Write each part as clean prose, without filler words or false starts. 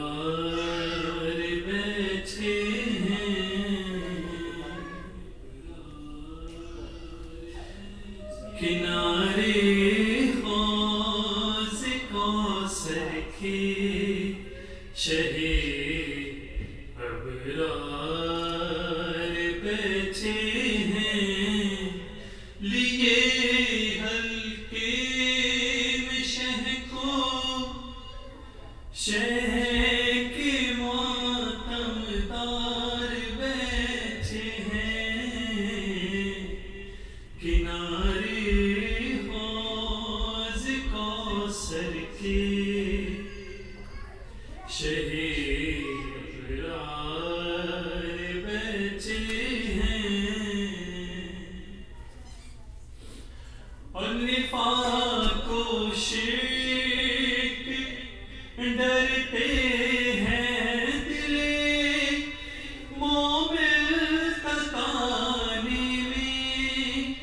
ابرار بیٹھے ہیں کنارے حوض کوثر کے شہے ابرار بیٹھے ہیں لیے ہلکے میں شہ کو شہ کے ماتم دار بیٹھے ہیں کنارے حوض کوثر کے شہے ابرار بیٹھے ہیں اور نفاق و شرک ڈرتے ہیں دل مومن تکانے میں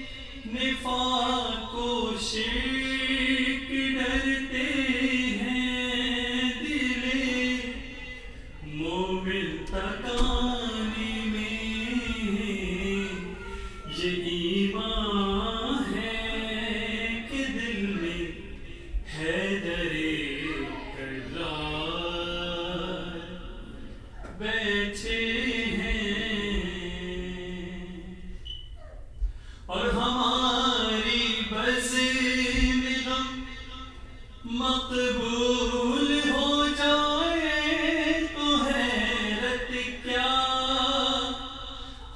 نفاق و شرک ڈرتے ہیں دل مومن تکانے میں یہ ایمان ہے کہ دل میں حیدر کرار بیٹھے ہیں اور ہماری بزم غم مقبول ہو جائے تو حیرت کیا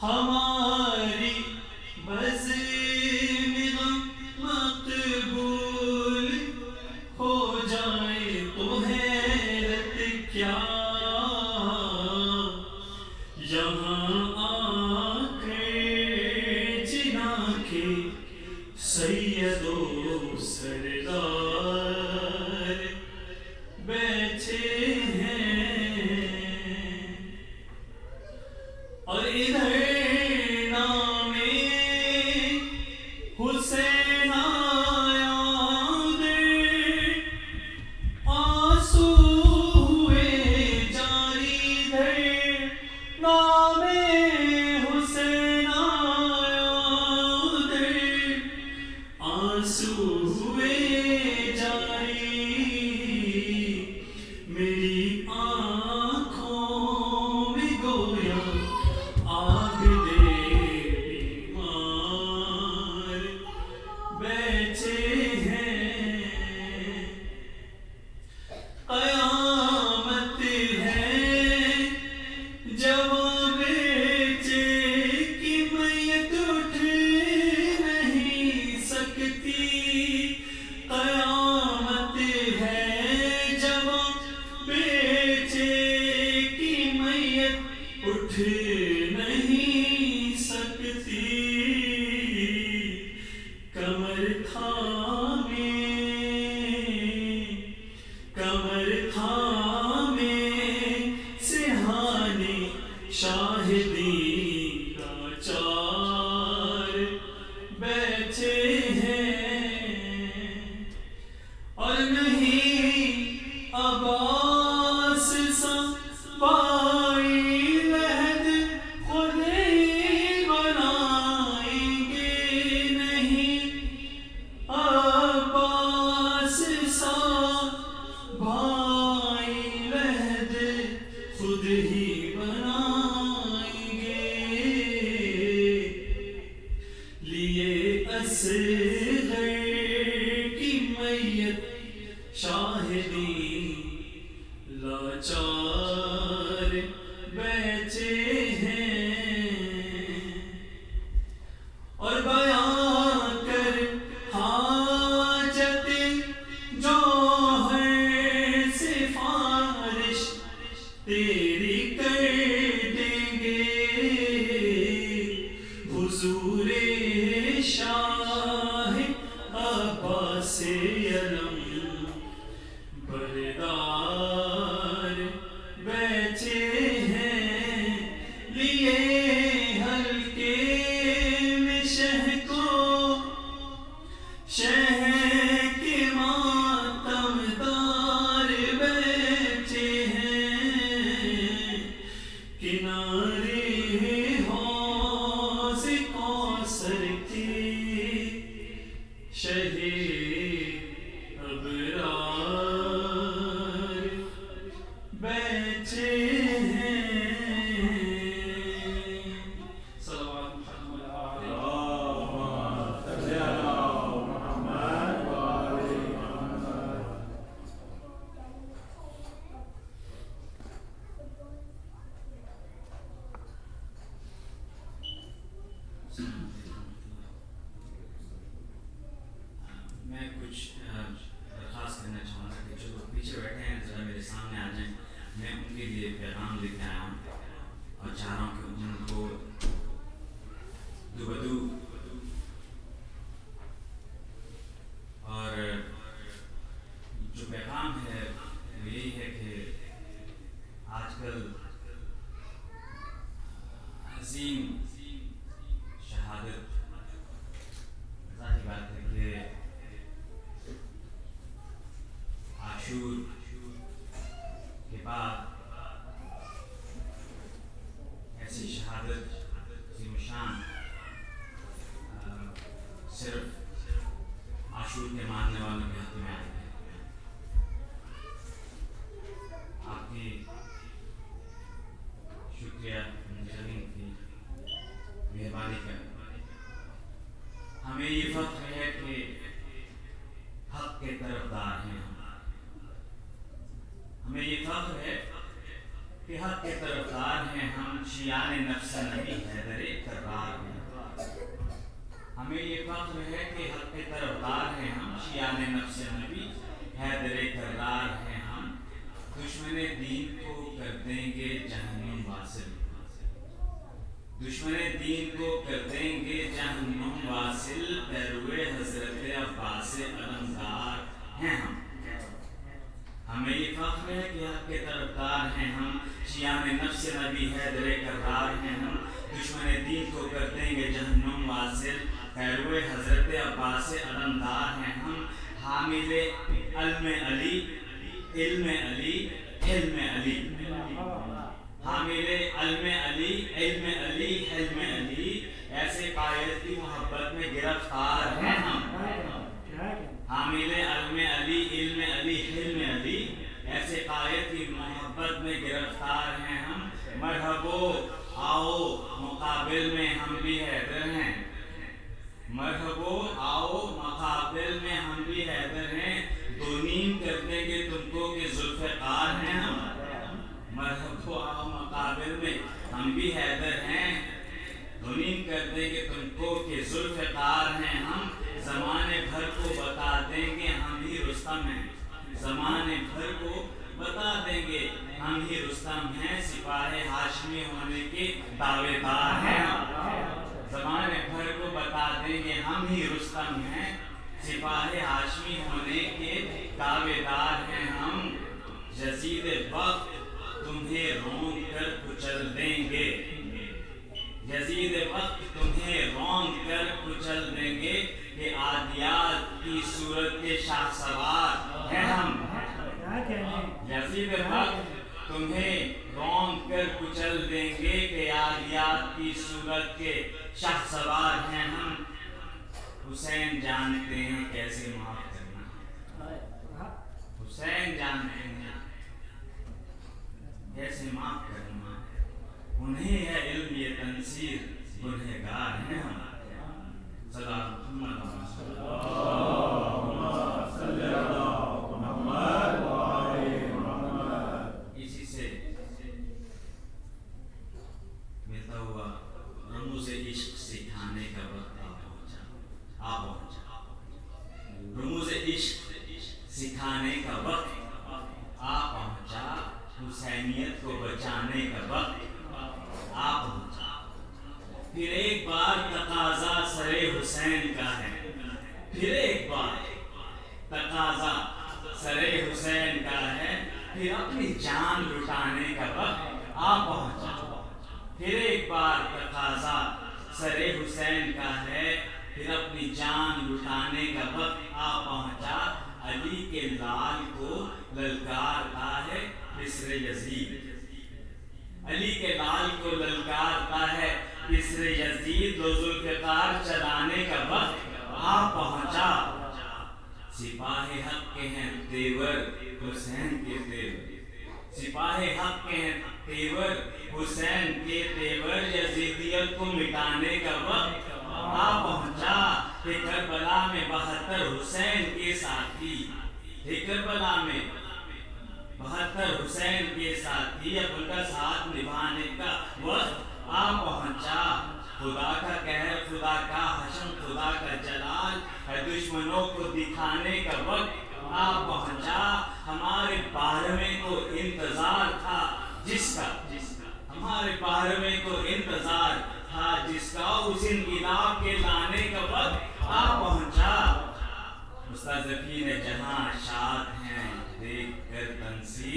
ہماری بزم غم مقبول ہو جائے تو حیرت کیا یہاں آ کر جنا کے سید و سردار بیٹھے ہیں اور ادھر نام حسین آیا ادھر آنسو ہوئے جاری ادھر نام حسین آیا ادھر آنسو ہوئے جاری میری آنکھوں میں گویا آگ دے بیمار بیٹھے ہیں قیامت ہے جوان بیٹے کی میت اٹھ نہیں سکتی قیامت ہے جوان بیٹے کی میت اٹھ نہیں سکتی کمر تھامے سہانے شاہدی لاچار بیٹھے ہیں اور نہیں عباس سا بائی لہد خود ہی بنائیں گے نہیں عباس سا بھائی لہد خود ہی بنائیں گے لیے اصغر کی میت شاہدی لاچار بیٹھے ہیں اور بیان کر حاجت جوہر سفارش تیری کر دیں گے حضور شاہ عباس علم بردار میں ان کے لیے پیغام لے کے آیا ہوں اور چاہ رہا ہوں کہ ان کو دوبدو اور جو پیغام ہے وہ یہی ہے کہ آج کل عظیم شہادت ظاہر بات ہے کہ عاشور کے بعد ایسی شہادت عظیم شان صرف عاشور کے ماننے والوں کے ہاتھ میں آئی ہے۔ آپ کی شکریہ منظرین کی مہربانی کا ہمیں یہ فخر ہے کہ حق کے طرفدار ہیں ہمیں یہ فخر ہے کہ حق کے طرفدار ہیں ہم شیعان نفس نبی حیدر کرار ہیں ہمیں یہ فخر ہے کہ حق کے طرفدار ہیں ہم شیعان نفس نبی حیدر کرار ہیں ہم دشمن دین کو کر دیں گے جہنم واصل دشمن دین کو کر دیں گے جہنم واصل پیروے حضرت عباس علمدار ہیں ہمیں یہ فخر ہے کہ حق کے طرفدار ہیں ہم شیعان نفس نبی حیدر کرار ہیں ہم دشمن دین کو کر دیں گے جہنم واصل پیروے حضرت عباس علمدار ہیں ہم حامل علم علی علم علی علم علی حامل علم علی علم علی علم علی ایسے قائد کی محبت میں گرفتار ہیں ہم حامل علم علی علم علی علم علی ایسے قائد کی محبت میں گرفتار ہیں ہم مرحبو آؤ مقابل میں ہم بھی حیدر ہیں مرحبو آؤ مقابل میں ہم بھی حیدر ہیں دو نیم کر دیں گے تم کو کہ ذوالفقار ہیں ہم مرحبو آؤ مقابل میں ہم بھی حیدر ہیں دو نیم کر دیں گے تم کو کہ ذوالفقار ہیں ہم زمانے بھر کو بتا دیں گے ہم ہی رستم ہیں زمانے بھر کو بتا دیں گے ہم ہی رستم ہیں سپاہ ہاشمی ہونے کے دعوے دار ہیں زمانے بھر کو بتا دیں گے ہم ہی رستم ہیں سپاہ ہاشمی ہونے کے دعوے دار ہیں ہم یزید وقت تمہیں رون کر کچل دیں گے یزید وقت تمہیں رون کر کچل دیں گے کہ عادیات کی صورت کے شاہ سوار ہیں ہم یزید وقت تمہیں رون کر کچل دیں گے کہ عادیات کی صورت کے شاہ سوار ہیں ہم حسین جانتے ہیں کیسے معاف کرنا حسین جانتے ہیں کیسے معاف کرنا انہیں ہے علم یہ تنصیر گنہگار ہیں ہم صلی اللہ اسی سے ملتا ہوا رموز عشق سکھانے کا وقت آ پہنچا رموز عشق سکھانے کا وقت آ پہنچا حسینیت کو بچانے کا وقت آ پہنچا پھر ایک بار تقاضا سر حسین کا ہے پھر ایک بار تقاضا سر حسین کا ہے پھر اپنی جان لٹانے کا وقت آ پہنچا پھر ایک بار تقاضا سر حسین کا ہے پھر اپنی جان لٹانے کا وقت آ پہنچا علی کے لال کو للکارتا ہے بسر یزید علی کے لال کو للکارتا ہے بسر یزید و ذوالفقار چلانے کا وقت آ پہنچا سپاہ حق کے ہیں تیور حسین کے تیور سپاہ حق کے ہیں تیور حسین کے تیور یزیدیت کو مٹانے کا وقت آ پہنچا کہ کربلا میں 72 حسین کے ساتھی کربلا میں 72 حسین کے ساتھی اب ان کا ساتھ نبھانے کا وقت آ پہنچا خدا کا قہر خدا کا حشم خدا کا جلال ہے دشمنوں کو دکھانے کا وقت آ پہنچا ہمارے 12ویں کو انتظار تھا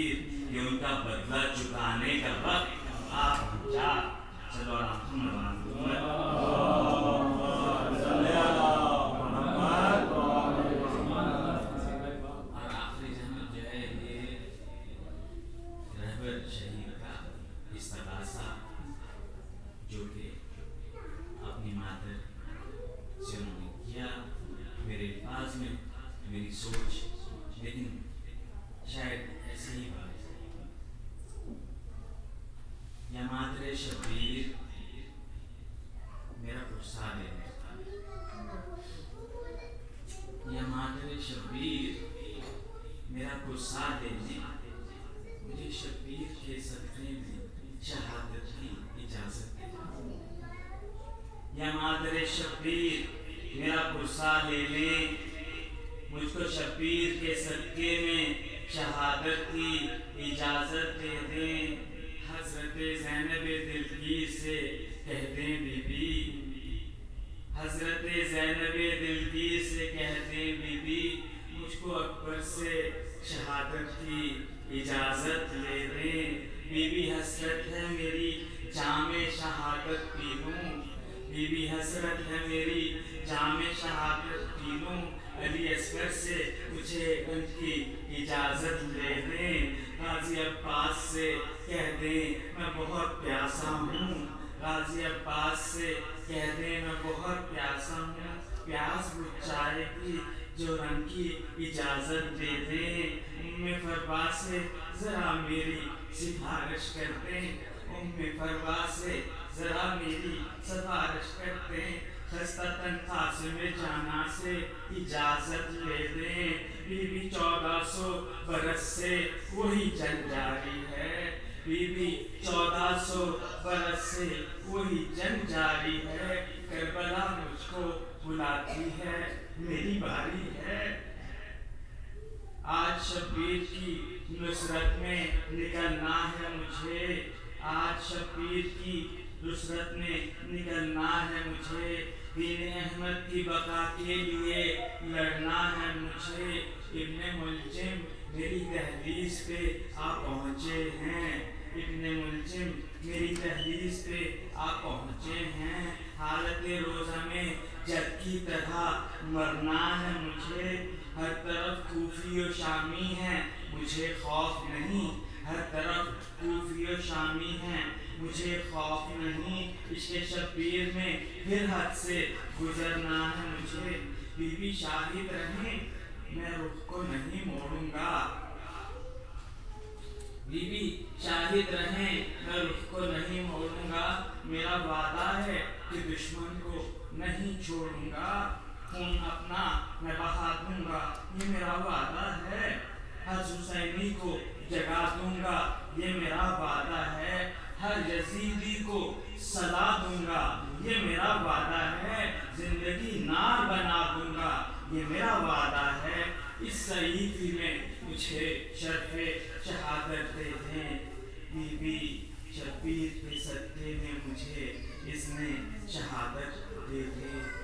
शबीर, ये उनका बदला चुकाने का वक्त आ पहुंचा। चलो और आखिरी जन्म जो है ये रहबर शहीद का इस्तगासा, जो कि अपनी मादर से उन्होंने किया मेरे पास में, मेरी सोच, लेकिन शायद ऐसे ही बात है। या मादर शबीर मेरा गुस्सा लेने, या मादर शबीर मेरा गुस्सा लेने मुझे शबीर के सदक़े में शहादत की इजाज़त दे। या मादर शबीर मेरा गुस्सा ले ले, मुझको शबीर के सदक़े में शहादत की इजाज़त दे दें। हज़रत ज़ैनब दिलगीर से कह दें बीबी, हज़रत ज़ैनब दिलगीर से कह दें बीबी, मुझको अकबर से शहादत की इजाज़त ले दें। बीबी हसरत है मेरी जामे शहादत पी लूँ, बीबी हसरत है मेरी जामे शहादत पी लूँ। अली असगर से मुझे उनकी इजाज़त ले दें। गाजी अब्बास से कह दें मैं बहुत प्यासा हूँ, गाजी अब्बास से कह दें मैं बहुत प्यासा हूँ। प्यास बुझाएगी जो रंग की इजाज़त दे दें। उम्मे फरवा से ज़रा मेरी सिफारिश कर दें, उम्मे फरवा से ज़रा मेरी सिफारिश कर दें। खस्ता तनख्वाह से में जाना से इजाज़त ले दें। बीबी 1400 बरस से वही जंग जारी है, बीबी 1400 बरस से वही जंग जारी है। करबला मुझको बुलाती है, मेरी बारी है। आज शबीर की नुसरत में निकलना है मुझे, आज शबीर की नुसरत में निकलना है मुझे। दीन अहमद की बका के लिए लड़ना है मुझे। इब्ने मुलजिम मेरी तहरीस पे आ पहुँचे हैं, इब्ने मुलजिम मेरी तहरीस पे आ पहुँचे हैं। हालत रोज़ा में जग की तरह मरना है मुझे। हर तरफ कूफी और शामी है मुझे खौफ नहीं, हर तरफ कूफी और शामी है मुझे खौफ नहीं। इश्क़ शबीर में फिर हद से गुजरना है मुझे। बीबी शाहिद रहें मैं रुख को नहीं मोड़ूंगा, बीबी शाहिद रहें मैं रुख को नहीं मोड़ूंगा। मेरा वादा है कि दुश्मन को नहीं छोड़ूंगा। खून अपना मैं बहा दूंगा, ये मेरा वादा है। हर हुसैनी को जगा दूंगा, ये मेरा वादा है। हर यजीदी को सला दूंगा, ये मेरा वादा है। जिंदगी नार बना दूंगा, ये मेरा वादा है। इस सईफी में मुझे शर्फ़े शहादत दे दें। बीबी शबीर के सदक़े में मुझे इसने शहादत दे दे।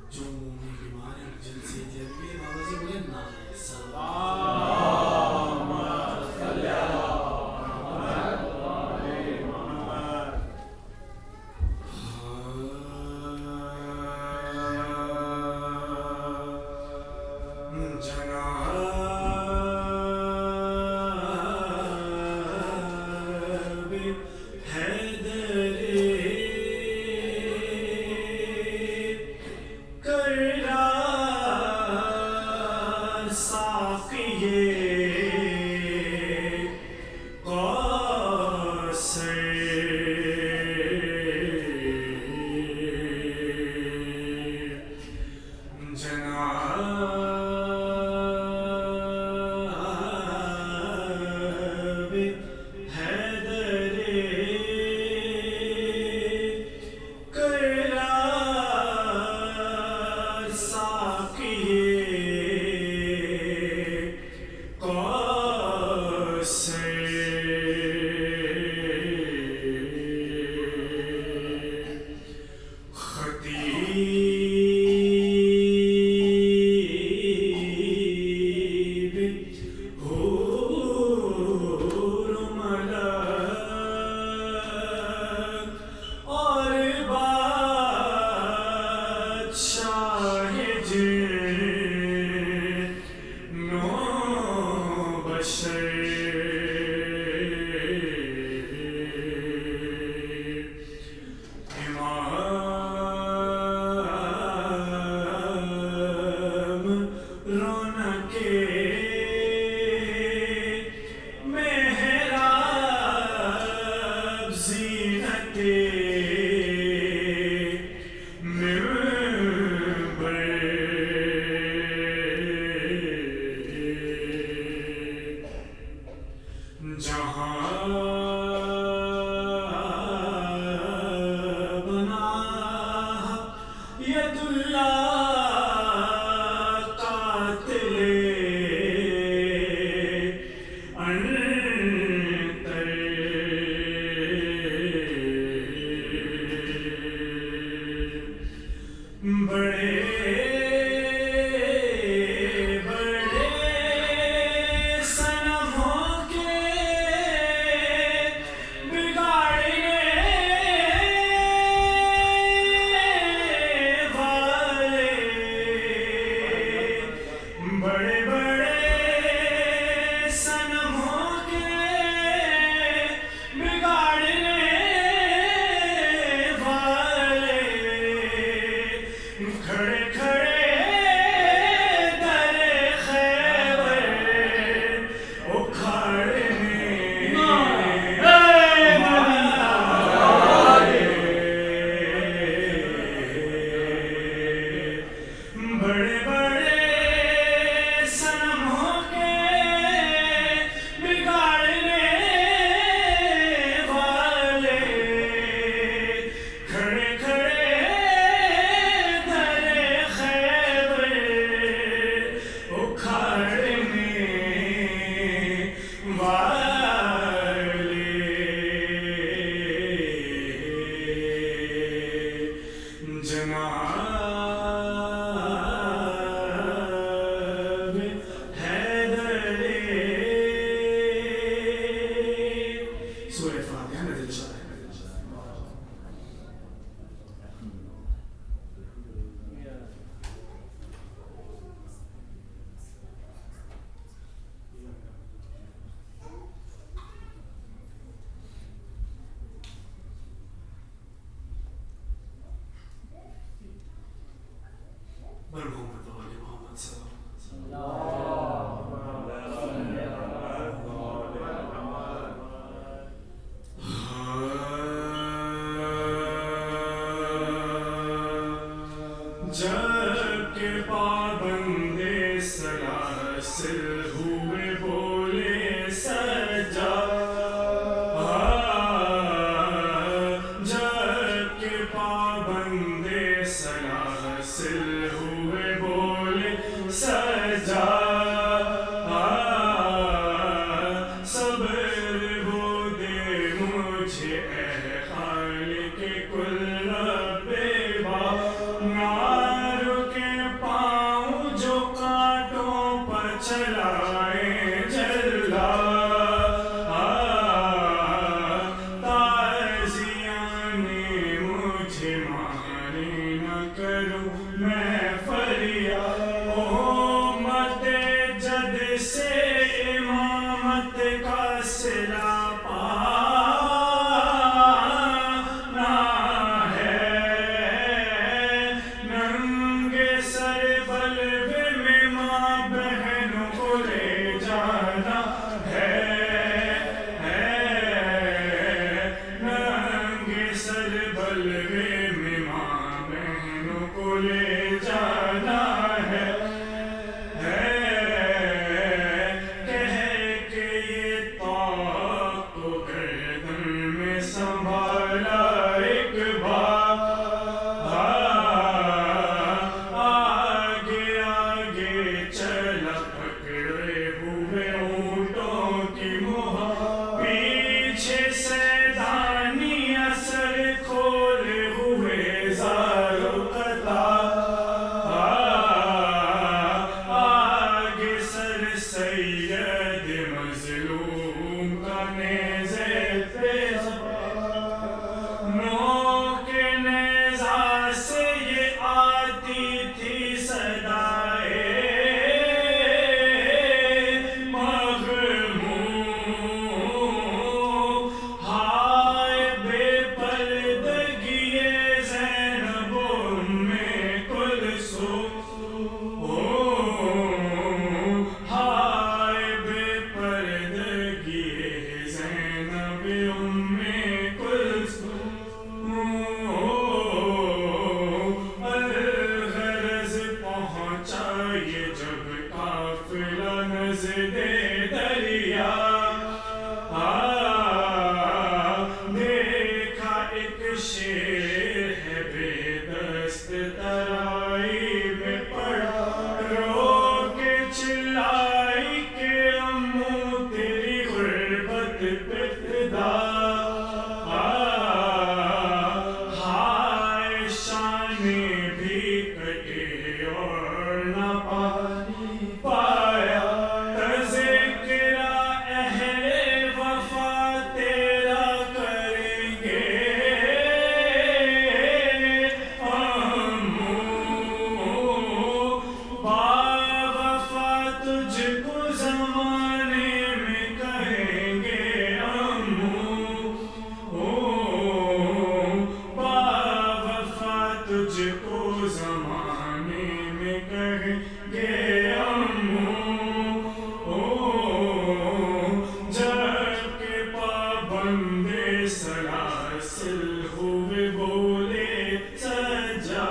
जो मुंह में बीमारी जल से जल के बाबा जी बोले ना بنا ید اللہ قاتل انتر بڑے مرحوم محمد صلی اللہ جب کے پابندے سلاسل ہوئے بولے سجا جب کے پابندے سلاسل ہوئے بولے سجا صبر وہ دے مجھے اے خالق کل بے با نارو کے پاؤں جو کانٹوں پر چلائے جلا تازیاں نے مجھے مارے نہ کروں میں فریاد امت جد سے امامت کا صلہ پانا फिदा हाय शाने भी कटे और न पाया तज़किरा अहले वफा तेरा करेंगे बावफा तुझको ज़माने में कहेंगे बावफा तुझको ज़माने में कहेंगे जबकि पाबंदे सलासिल हुए बोले सजा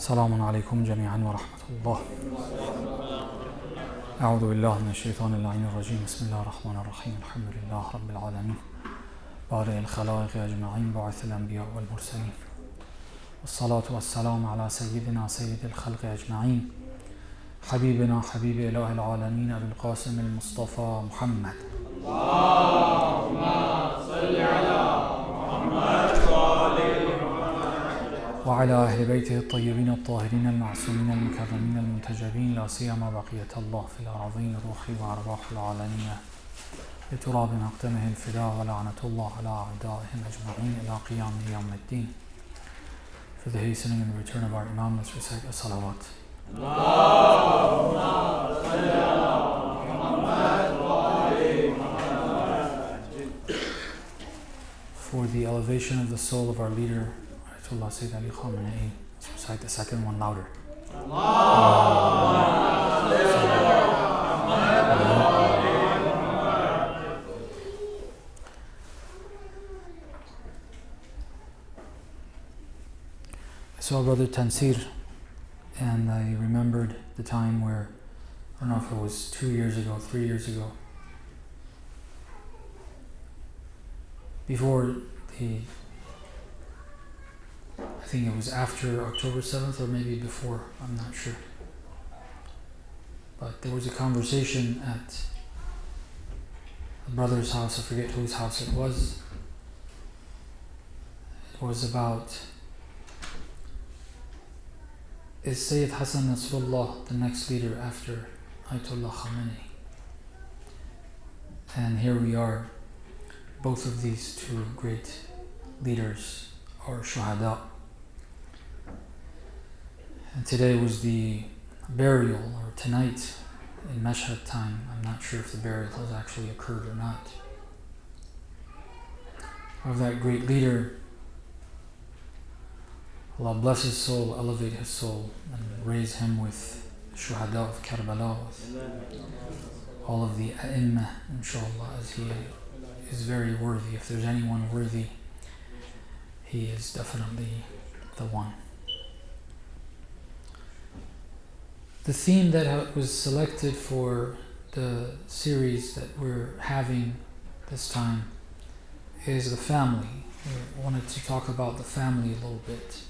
السلام عليكم جميعا ورحمة الله. أعوذ بالله من الشيطان اللعين الرجيم. بسم الله الرحمن الرحيم. الحمد لله رب العالمين بارئ الخلائق أجمعين باعث الأنبياء والمرسلين والصلاة والسلام على سيدنا سيد الخلق أجمعين حبيبنا حبيب إله العالمين أبي القاسم المصطفى محمد. اللهم صل على محمد وعلى أهل بيته الطيبين الطاهرين المعصومين المكرمين المنتجبين لا سيما بقية الله في الأراضين روحي وأرواح العالمين لتراب مقدمه الفداء ولعنة الله على أعدائهم أجمعين إلى قيام يوم الدين. For the hastening and return of our Imam, let's recite a salawat. اللهم صل على محمد وآل محمد. For the elevation of the soul of our leader, Ayatollah Sayyid Ali Khamenei, let's recite the second one louder. I saw Brother Tansir, and I remembered the time where, I don't know if it was 2 years ago, 3 years ago, before I think it was after October 7th or maybe before, I'm not sure. But there was a conversation at a brother's house, I forget whose house it was. It was about, is Sayyid Hassan Nasrullah the next leader after Ayatollah Khamenei? And here we are, both of these two great leaders are shuhada. And today was the burial, or tonight in Mashhad time. I'm not sure if the burial has actually occurred or not, of that great leader. Allah bless his soul, elevate his soul, and raise him with shuhada of Karbala, with all of the a'imma, inshallah, as he is very worthy. If there's anyone worthy, he is definitely the one. The theme that was selected for the series that we're having this time is the family. We wanted to talk about the family a little bit,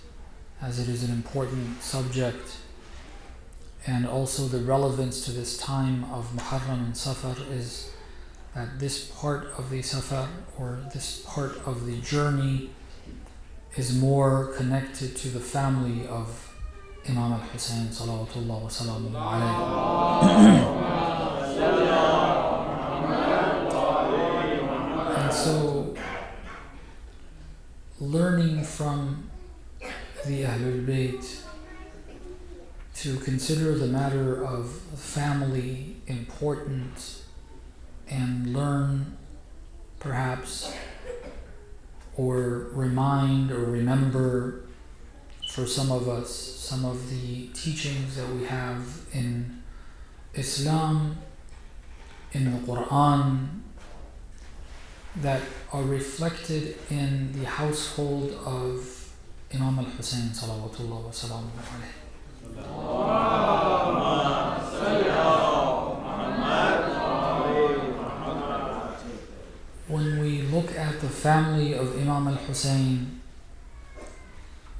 as it is an important subject, and also the relevance to this time of Muharram and Safar is that this part of the Safar, or this part of the journey, is more connected to the family of Imam al-Hussein salawatullah wa salamuhu alayhi. And so learning from the Ahlul Bayt to consider the matter of family important and learn perhaps or remind or remember for some of us, some of the teachings that we have in Islam, in the Quran, that are reflected in the household of Imam al-Hussein salawatullah wa salamuhu alayhi. When we look at the family of Imam al-Hussein,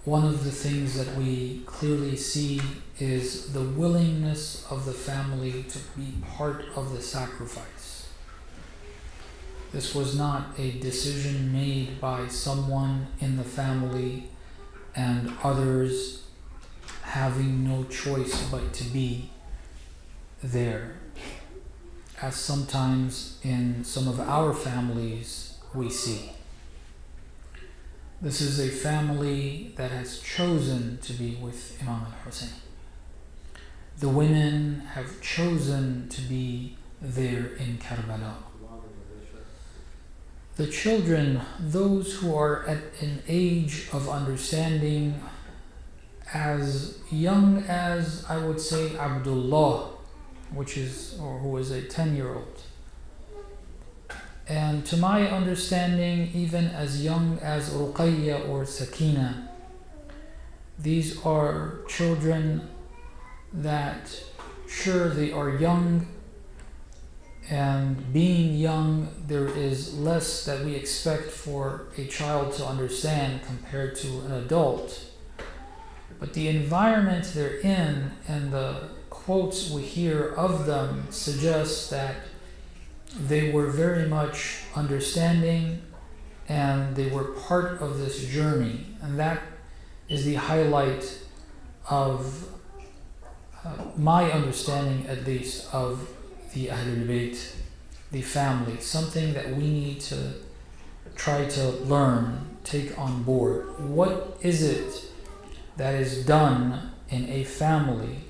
one of the things that we clearly see is the willingness of the family to be part of the sacrifice. This was not a decision made by someone in the family and others having no choice but to be there, as sometimes in some of our families we see. This is a family that has chosen to be with Imam al-Hussein. The women have chosen to be there in Karbala. The children, those who are at an age of understanding, as young as, I would say, Abdullah, who is a 10-year-old. And to my understanding, even as young as Ruqayya or Sakina, these are children that, sure, they are young, and being young, there is less that we expect for a child to understand compared to an adult. But the environment they're in and the quotes we hear of them suggest that they were very much understanding and they were part of this journey. And that is the highlight of my understanding, at least, of the Ahlul Bayt, the family. Something that we need to try to learn, take on board. What is it that is done in a family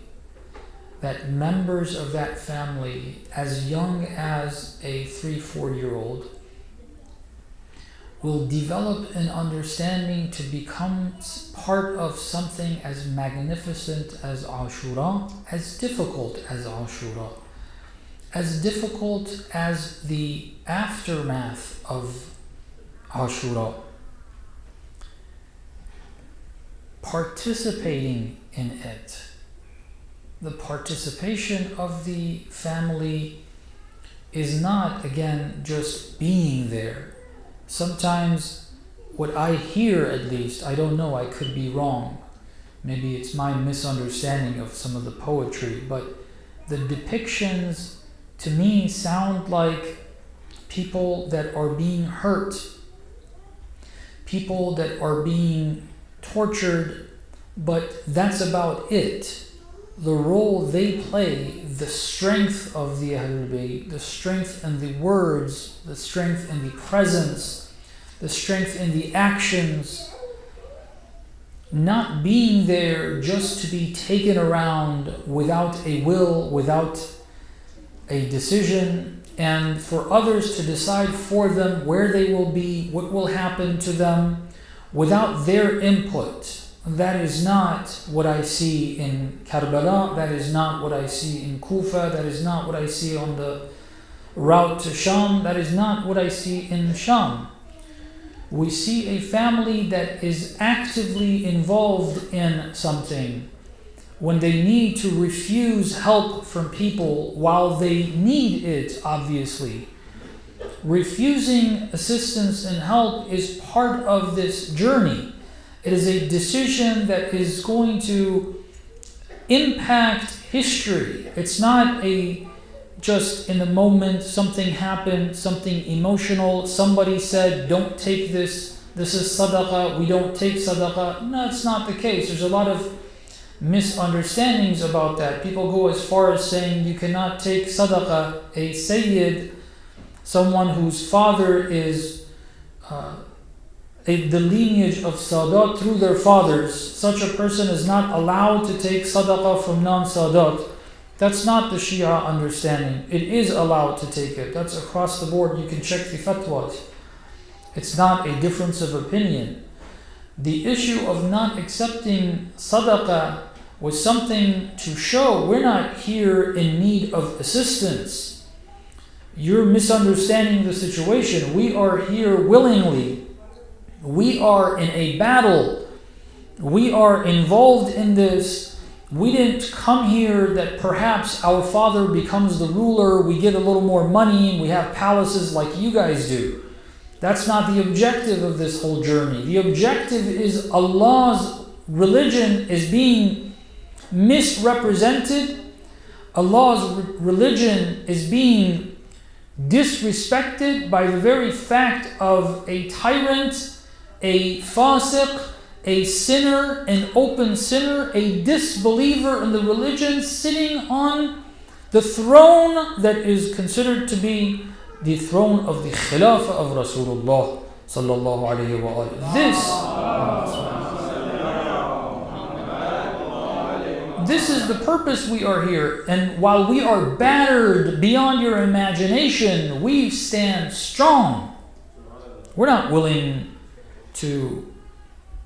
that members of that family, as young as a 3-4-year-old, will develop an understanding to become part of something as magnificent as Ashura, as difficult as Ashura, as difficult as the aftermath of Ashura. Participating in it. The participation of the family is not, again, just being there. Sometimes what I hear, at least, I don't know, I could be wrong. Maybe it's my misunderstanding of some of the poetry, but the depictions to me sound like people that are being hurt, people that are being tortured, but that's about it. The role they play, the strength of the Ahlul Bayt, the strength in the words, the strength in the presence, the strength in the actions, not being there just to be taken around without a will, without a decision, and for others to decide for them where they will be, what will happen to them, without their input. That is not what I see in Karbala, that is not what I see in Kufa, that is not what I see on the route to Sham, that is not what I see in Sham. We see a family that is actively involved in something when they need to refuse help from people while they need it, obviously. Refusing assistance and help is part of this journey. It is a decision that is going to impact history. It's not just in the moment, something happened, something emotional, somebody said, don't take this is sadaqah, we don't take sadaqah. No, it's not the case. There's a lot of misunderstandings about that. People go as far as saying you cannot take sadaqah, a sayyid, someone whose father is the lineage of Sadat through their fathers. Such a person is not allowed to take sadaqah from non-Sadat. That's not the Shia understanding. It is allowed to take it. That's across the board. You can check the fatwas. It's not a difference of opinion. The issue of not accepting sadaqah was something to show we're not here in need of assistance. You're misunderstanding the situation. We are here willingly. We are in a battle. We are involved in this. We didn't come here that perhaps our father becomes the ruler, we get a little more money, and we have palaces like you guys do. That's not the objective of this whole journey. The objective is Allah's religion is being misrepresented. Allah's religion is being disrespected by the very fact of a tyrant, a fasiq, a sinner, an open sinner, a disbeliever in the religion sitting on the throne that is considered to be the throne of the Khilafah of Rasulullah sallallahu alayhi wa This is the purpose we are here. And while we are battered beyond your imagination, we stand strong. We're not willing to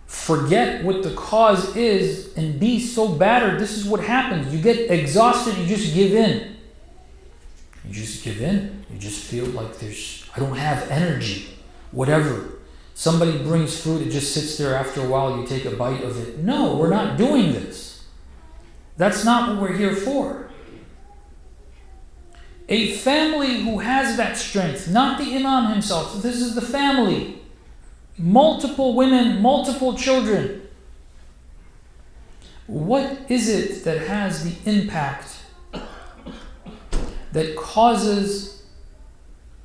forget what the cause is and be so battered. This is what happens. You get exhausted, you just give in. You just give in. You just feel like I don't have energy. Whatever. Somebody brings food, it just sits there after a while, you take a bite of it. No, we're not doing this. That's not what we're here for. A family who has that strength, not the Imam himself. This is the family. Multiple women, multiple children. What is it that has the impact that causes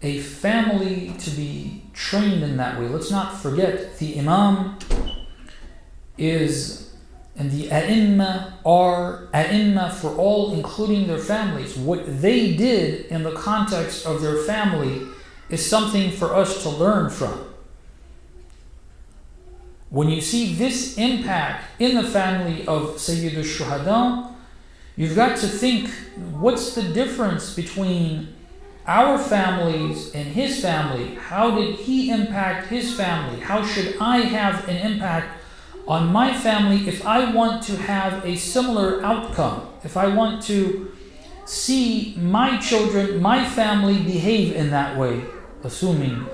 a family to be trained in that way? Let's not forget the Imam is, and the A'imma are A'imma for all, including their families. What they did in the context of their family is something for us to learn from. When you see this impact in the family of Sayyid al-Shuhada, you've got to think, what's the difference between our families and his family? How did he impact his family? How should I have an impact on my family if I want to have a similar outcome? If I want to see my children, my family behave in that way, assuming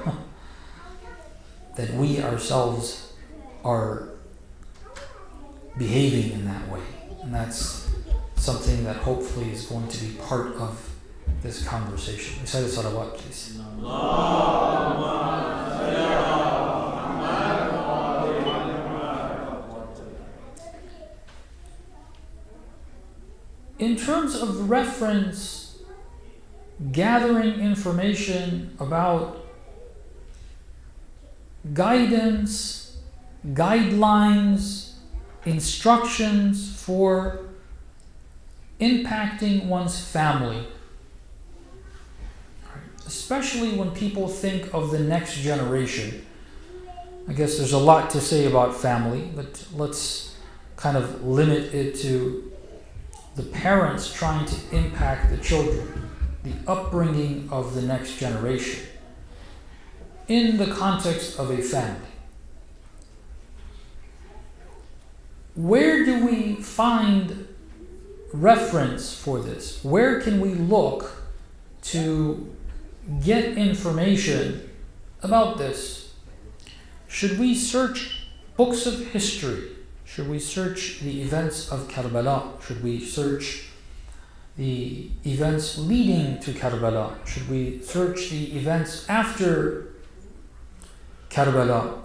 that we ourselves are behaving in that way. And that's something that hopefully is going to be part of this conversation. Recite the salawat, please. In terms of reference, gathering information about guidance, guidelines, instructions for impacting one's family. Especially when people think of the next generation. I guess there's a lot to say about family, but let's kind of limit it to the parents trying to impact the children, the upbringing of the next generation in the context of a family. Where do we find reference for this? Where can we look to get information about this? Should we search books of history? Should we search the events of Karbala? Should we search the events leading to Karbala? Should we search the events after Karbala?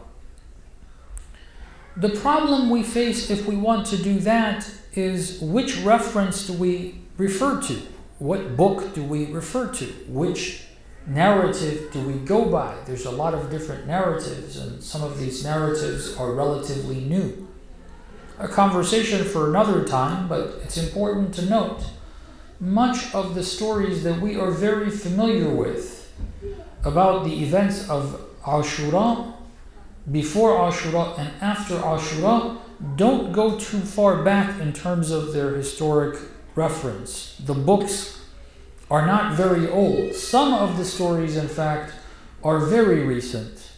The problem we face if we want to do that is, which reference do we refer to? What book do we refer to? Which narrative do we go by? There's a lot of different narratives, and some of these narratives are relatively new. A conversation for another time, but it's important to note, much of the stories that we are very familiar with about the events of Ashura, before Ashura and after Ashura, don't go too far back in terms of their historic reference. The books are not very old. Some of the stories, in fact, are very recent.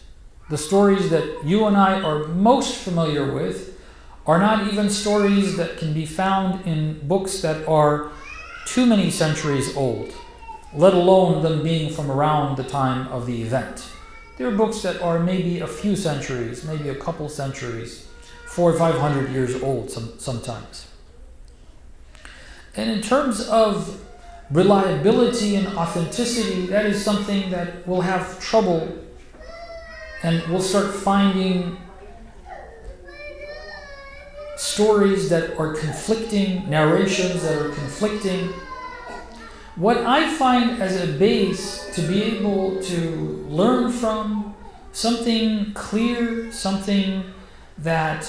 The stories that you and I are most familiar with are not even stories that can be found in books that are too many centuries old, let alone them being from around the time of the event. There are books that are maybe a few centuries, maybe a couple centuries, 400 or 500 years old sometimes. And in terms of reliability and authenticity, that is something that we'll have trouble, and we'll start finding stories that are conflicting, narrations that are conflicting. What I find as a base to be able to learn from, something clear, something that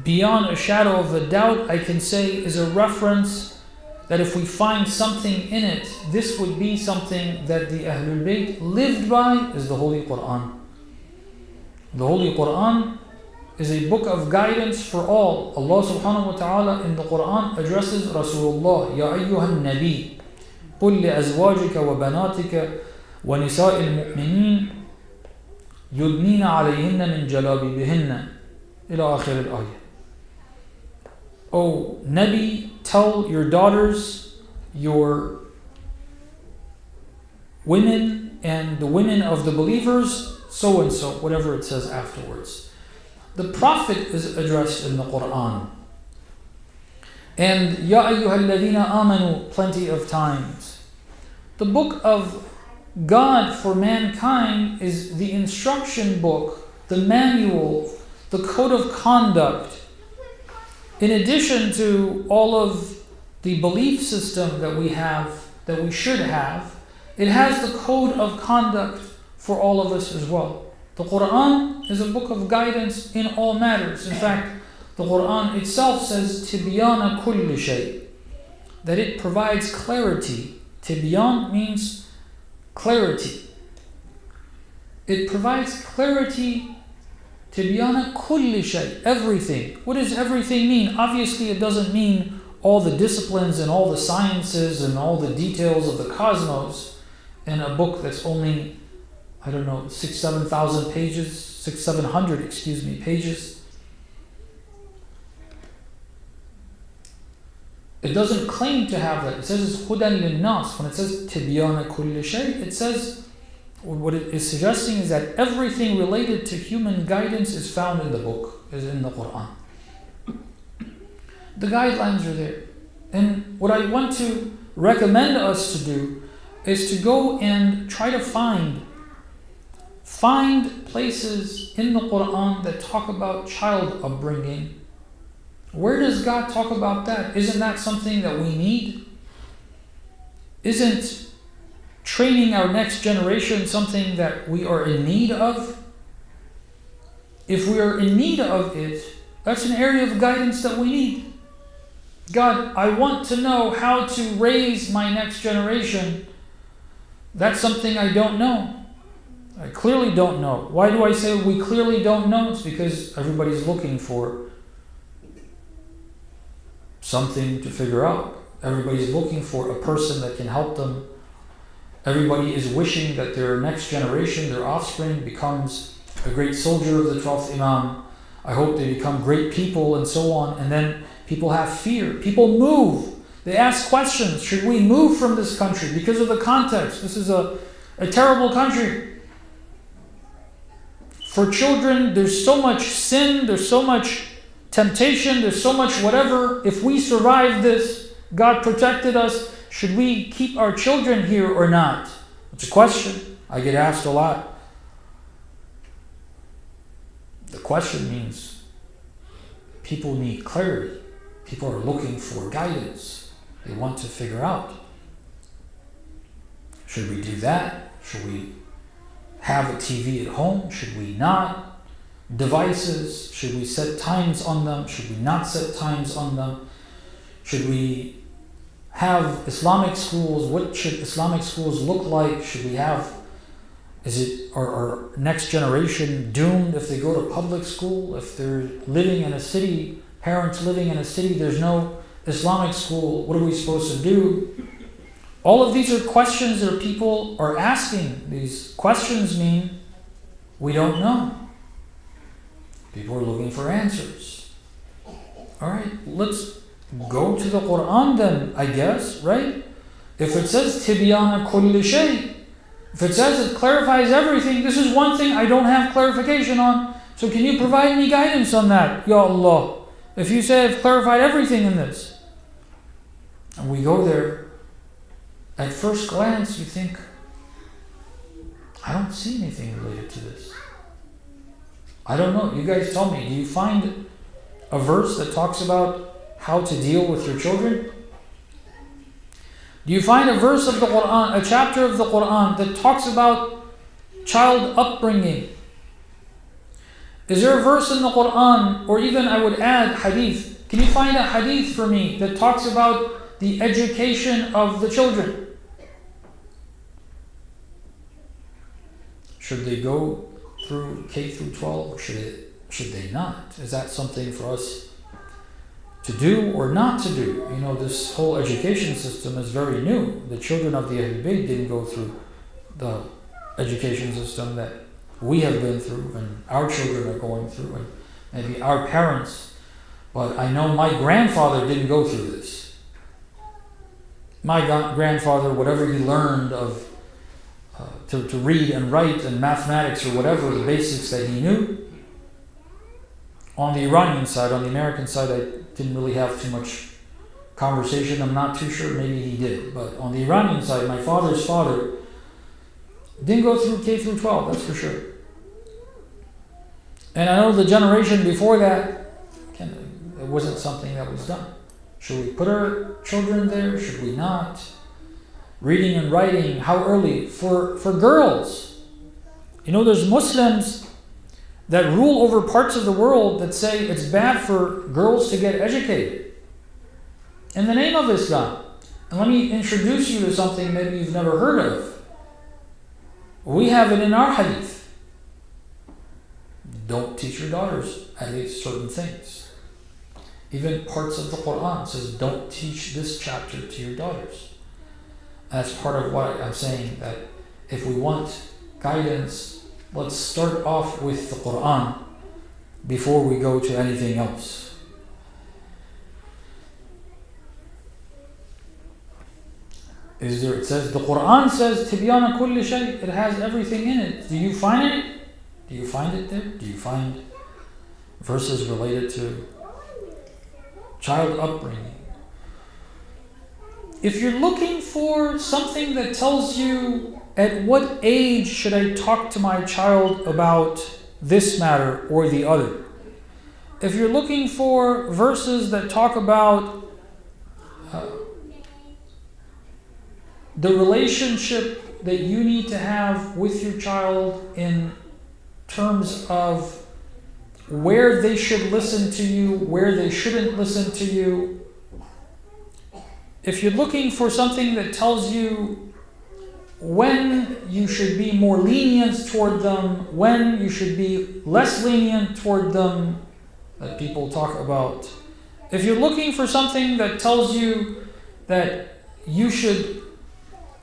beyond a shadow of a doubt I can say is a reference that if we find something in it, this would be something that the Ahlul Bayt lived by, is the Holy Quran. The Holy Quran is a book of guidance for all. Allah subhanahu wa ta'ala in the Quran addresses Rasulullah, Ya ayyuhan nabi, قل لأزواجك وبناتك ونساء المؤمنين يدنين عليهن من جلابيبهن إلى آخر الآية. O Nabi, tell your daughters, your women, and the women of the believers, so and so, whatever it says afterwards. The Prophet is addressed in the Quran. And Ya ayyuhal ladhina amanu plenty of times. The book of God for mankind is the instruction book, the manual, the code of conduct. In addition to all of the belief system that we have, that we should have, it has the code of conduct for all of us as well. The Quran is a book of guidance in all matters. In fact, the Quran itself says Tibyana kulli shay, that it provides clarity. Tibyan means clarity. It provides clarity. Tibyana kulli shay, everything. What does everything mean? Obviously it doesn't mean all the disciplines and all the sciences and all the details of the cosmos in a book that's only, 600-700 pages. It doesn't claim to have that. It says it's hudan lin-nas. When it says tibyana kulli shay, it says, what it is suggesting is that everything related to human guidance is found in the book, is in the Quran. The guidelines are there. And what I want to recommend us to do is to go and try to find places in the Quran that talk about child upbringing. Where does God talk about that? Isn't that something that we need? Isn't training our next generation something that we are in need of? If we are in need of it, that's an area of guidance that we need. God, I want to know how to raise my next generation. That's something I don't know. I clearly don't know. Why do I say we clearly don't know? It's because everybody's looking for something to figure out. Everybody's looking for a person that can help them. Everybody is wishing that their next generation, their offspring, becomes a great soldier of the 12th Imam. I hope they become great people and so on. And then people have fear. People move. They ask questions. Should we move from this country? Because of the context. This is a terrible country. For children, there's so much sin, there's so much temptation, there's so much whatever. If we survive this, God protected us, should we keep our children here or not? It's a question I get asked a lot. The question means people need clarity. People are looking for guidance. They want to figure out. Should we do that? Should we have a TV at home? Should we not? Devices, should we set times on them? Should we not set times on them? Should we have Islamic schools? What should Islamic schools look like? Should we have, our next generation doomed if they go to public school? If they're living in a city, parents living in a city, there's no Islamic school, what are we supposed to do? All of these are questions that people are asking. These questions mean We don't know. People are looking for answers. Alright, let's go to the Quran then, I guess, right? If it says Tibyana kulli shay, if it says it clarifies everything, this is one thing I don't have clarification on. So can you provide me guidance on that, Ya Allah? If you say I've clarified everything in this. And we go there, at first glance you think, I don't see anything related to this. I don't know. You guys tell me, do you find a verse that talks about how to deal with your children? Do you find a verse of the Quran, a chapter of the Quran that talks about child upbringing? Is there a verse in the Quran, or even I would add hadith? Can you find a hadith for me that talks about the education of the children? Should they go through K through 12 or should they not? Is that something for us to do or not to do? You know, this whole education system is very new. The children of the Ahlul Bayt didn't go through the education system that we have been through and our children are going through, and maybe our parents. But I know my grandfather didn't go through this. My grandfather, whatever he learned of to read and write and mathematics or whatever, the basics that he knew. On the Iranian side, on the American side, I didn't really have too much conversation. I'm not too sure, maybe he did. But on the Iranian side, my father's father didn't go through K through 12, that's for sure. And I know the generation before that, it wasn't something that was done. Should we put our children there? Should we not? Reading and writing, how early? For girls. You know, there's Muslims that rule over parts of the world that say it's bad for girls to get educated in the name of Islam. And let me introduce you to something maybe you've never heard of. We have it in our hadith. Don't teach your daughters at least certain things. Even parts of the Quran says don't teach this chapter to your daughters. That's part of what I'm saying, that if we want guidance, let's start off with the Quran before we go to anything else. It says, the Quran says, Tibyana kulli shay, it has everything in it. Do you find it? Do you find it there? Do you find verses related to child upbringing? If you're looking for something that tells you at what age should I talk to my child about this matter or the other, if you're looking for verses that talk about the relationship that you need to have with your child in terms of where they should listen to you, where they shouldn't listen to you, if you're looking for something that tells you when you should be more lenient toward them, when you should be less lenient toward them, that people talk about. If you're looking for something that tells you that you should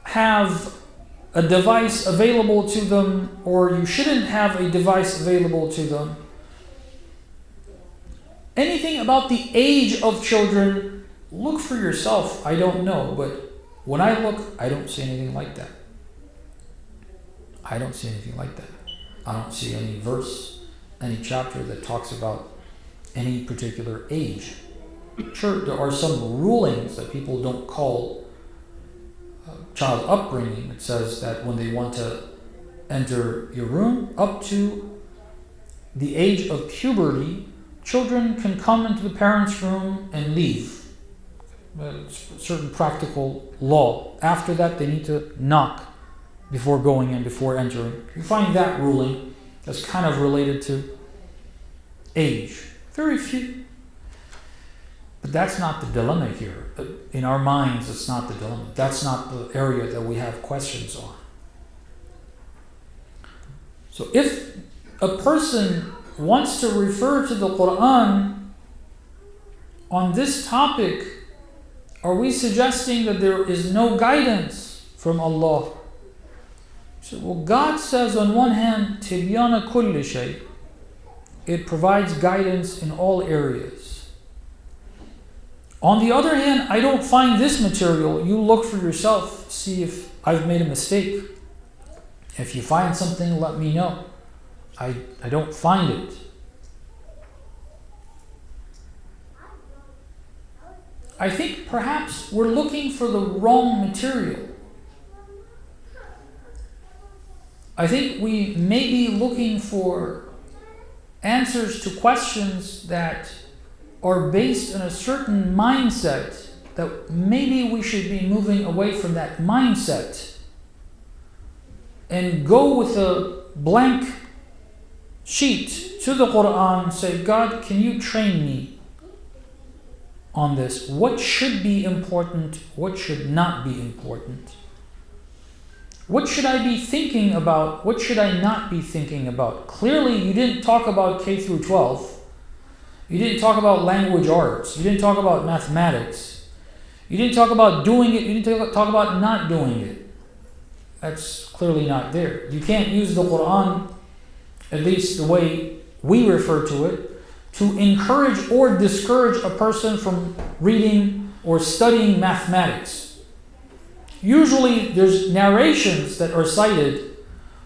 have a device available to them or you shouldn't have a device available to them, anything about the age of children, look for yourself. I don't know, but when I look, I don't see anything like that. I don't see anything like that. I don't see any verse, any chapter that talks about any particular age. Sure, there are some rulings that people don't call child upbringing. It says that when they want to enter your room, up to the age of puberty, children can come into the parents' room and leave. Certain practical law. After that, they need to knock before going in, before entering. You find that ruling that's kind of related to age. Very few. But that's not the dilemma here. In our minds, it's not the dilemma. That's not the area that we have questions on. So if a person wants to refer to the Quran on this topic, are we suggesting that there is no guidance from Allah? So, well, God says on one hand, Tibyana kulli shay, it provides guidance in all areas. On the other hand, I don't find this material. You look for yourself, see if I've made a mistake. If you find something, let me know. I don't find it. I think perhaps we're looking for the wrong material. I think we may be looking for answers to questions that are based on a certain mindset, that maybe we should be moving away from that mindset and go with a blank sheet to the Quran and say, God, can you train me on this? What should be important? What should not be important? What should I be thinking about? What should I not be thinking about? Clearly, you didn't talk about K through 12. You didn't talk about language arts. You didn't talk about mathematics. You didn't talk about doing it. You didn't talk about not doing it. That's clearly not there. You can't use the Quran, at least the way we refer to it, to encourage or discourage a person from reading or studying mathematics. Usually there's narrations that are cited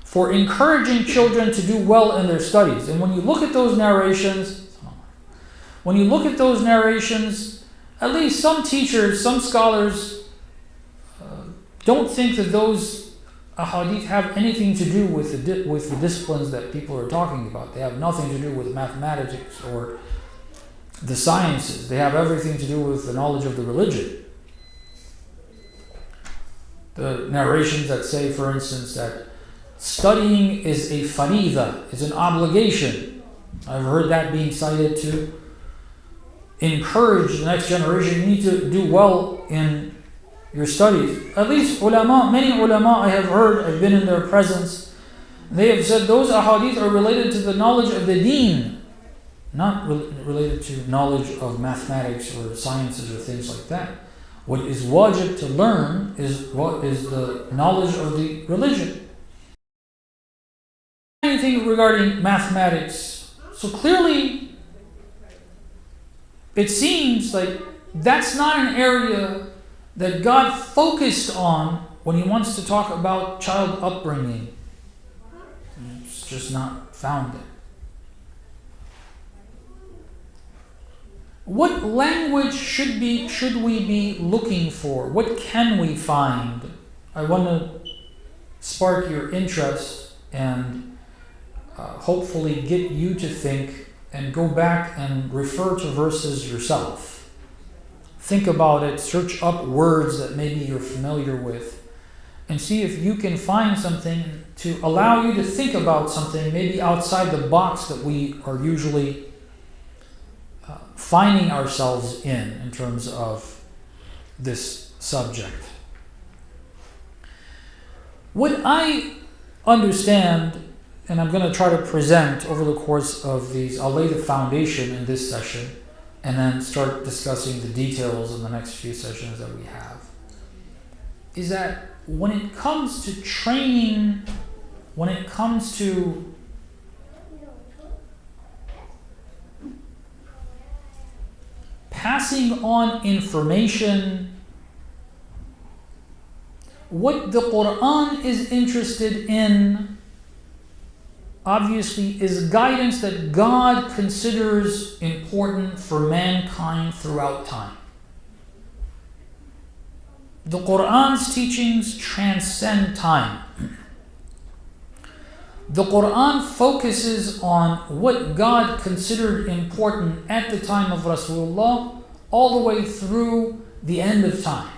for encouraging children to do well in their studies. And when you look at those narrations, at least some teachers, some scholars don't think that those ahadith have anything to do with the disciplines that people are talking about. They have nothing to do with mathematics or the sciences. They have everything to do with the knowledge of the religion. The narrations that say, for instance, that studying is a farida, is an obligation. I've heard that being cited to encourage the next generation. You need to do well in your studies. At least many ulama I have heard, I've been in their presence, they have said those ahadith are related to the knowledge of the deen, not related to knowledge of mathematics or sciences or things like that. What is wajib to learn is what is the knowledge of the religion. Anything regarding mathematics. So clearly, it seems like that's not an area that God focused on when He wants to talk about child upbringing. It's just not found there. What language should we be looking for? What can we find? I want to spark your interest and hopefully get you to think and go back and refer to verses yourself. Think about it, search up words that maybe you're familiar with, and see if you can find something to allow you to think about something maybe outside the box that we are usually finding ourselves in terms of this subject. What I understand, and I'm going to try to present over the course of these, I'll lay the foundation in this session and then start discussing the details in the next few sessions that we have, is that when it comes to training, when it comes to passing on information, what the Quran is interested in, obviously, is guidance that God considers important for mankind throughout time. The Quran's teachings transcend time. The Quran focuses on what God considered important at the time of Rasulullah all the way through the end of time.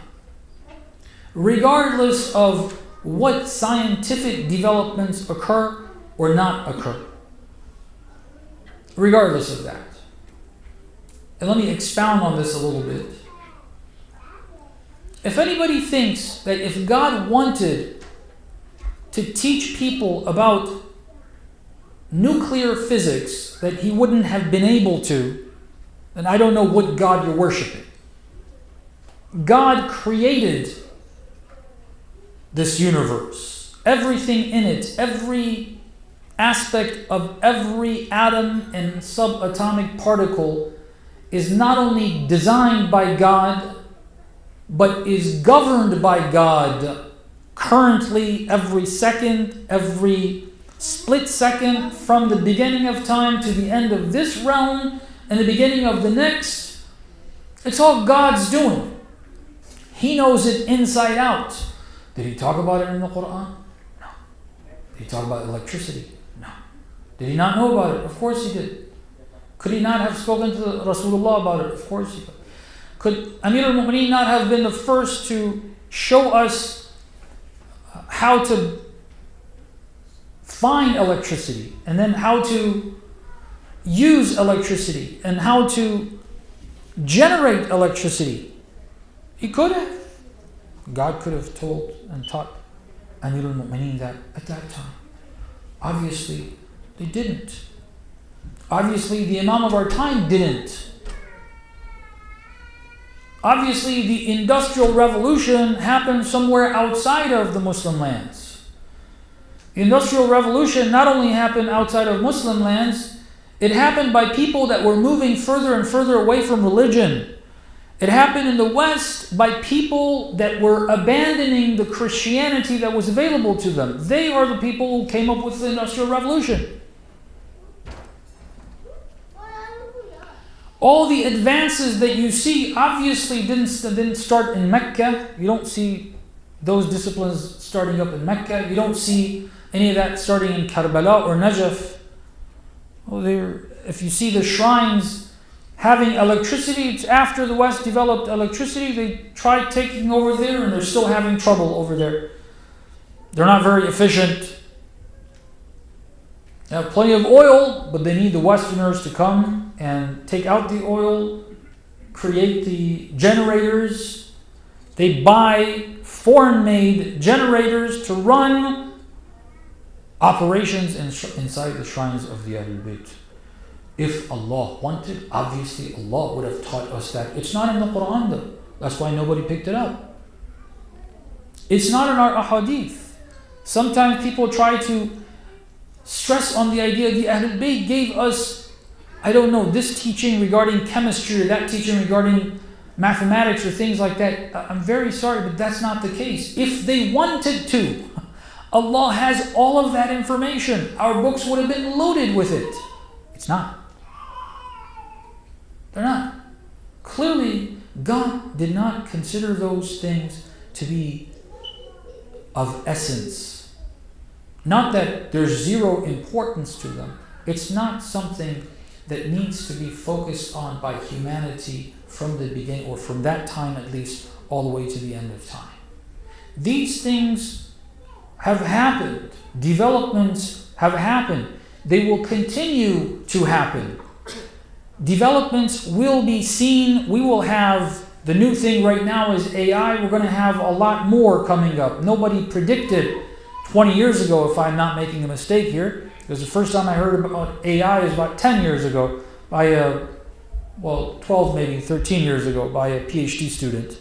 Regardless of what scientific developments occur or not occur. Regardless of that. And let me expound on this a little bit. If anybody thinks that if God wanted to teach people about nuclear physics that He wouldn't have been able to, then I don't know what God you're worshiping. God created this universe. everything in it, every aspect of every atom and subatomic particle is not only designed by God, but is governed by God currently, every second, every split second, from the beginning of time to the end of this realm and the beginning of the next. It's all God's doing. He knows it inside out. Did He talk about it in the Quran? No. Did He talk about electricity? No. Did He not know about it? Of course He did. Could He not have spoken to Rasulullah about it? Of course He did. Could Amir al-Mu'mineen not have been the first to show us how to find electricity, and then how to use electricity, and how to generate electricity? He could have. God could have told and taught Amir al-Mu'mineen that at that time. Obviously, they didn't. Obviously, the Imam of our time didn't. Obviously, the Industrial Revolution happened somewhere outside of the Muslim lands. The Industrial Revolution not only happened outside of Muslim lands, it happened by people that were moving further and further away from religion. It happened in the West by people that were abandoning the Christianity that was available to them. They are the people who came up with the Industrial Revolution. All the advances that you see obviously didn't start in Mecca. You don't see those disciplines starting up in Mecca. You don't see any of that starting in Karbala or Najaf. If you see the shrines having electricity, it's after the West developed electricity. They tried taking over there and they're still having trouble over there. They're not very efficient. They have plenty of oil, but they need the Westerners to come and take out the oil, create the generators. They buy foreign-made generators to run operations inside the shrines of the Ahlul Bayt. If Allah wanted, obviously Allah would have taught us that. It's not in the Quran though. That's why nobody picked it up. It's not in our ahadith. Sometimes people try to stress on the idea the Ahlul Bayt gave us, I don't know, this teaching regarding chemistry or that teaching regarding mathematics or things like that. I'm very sorry, but that's not the case. If they wanted to, Allah has all of that information. Our books would have been loaded with it. It's not. They're not. Clearly, God did not consider those things to be of essence. Not that there's zero importance to them. It's not something that needs to be focused on by humanity from the beginning, or from that time at least, all the way to the end of time. These things have happened. Developments have happened. They will continue to happen. Developments will be seen. We will have, the new thing right now is AI. We're going to have a lot more coming up. Nobody predicted 20 years ago, if I'm not making a mistake here, because the first time I heard about AI is about 10 years ago by 12, maybe 13 years ago by a PhD student.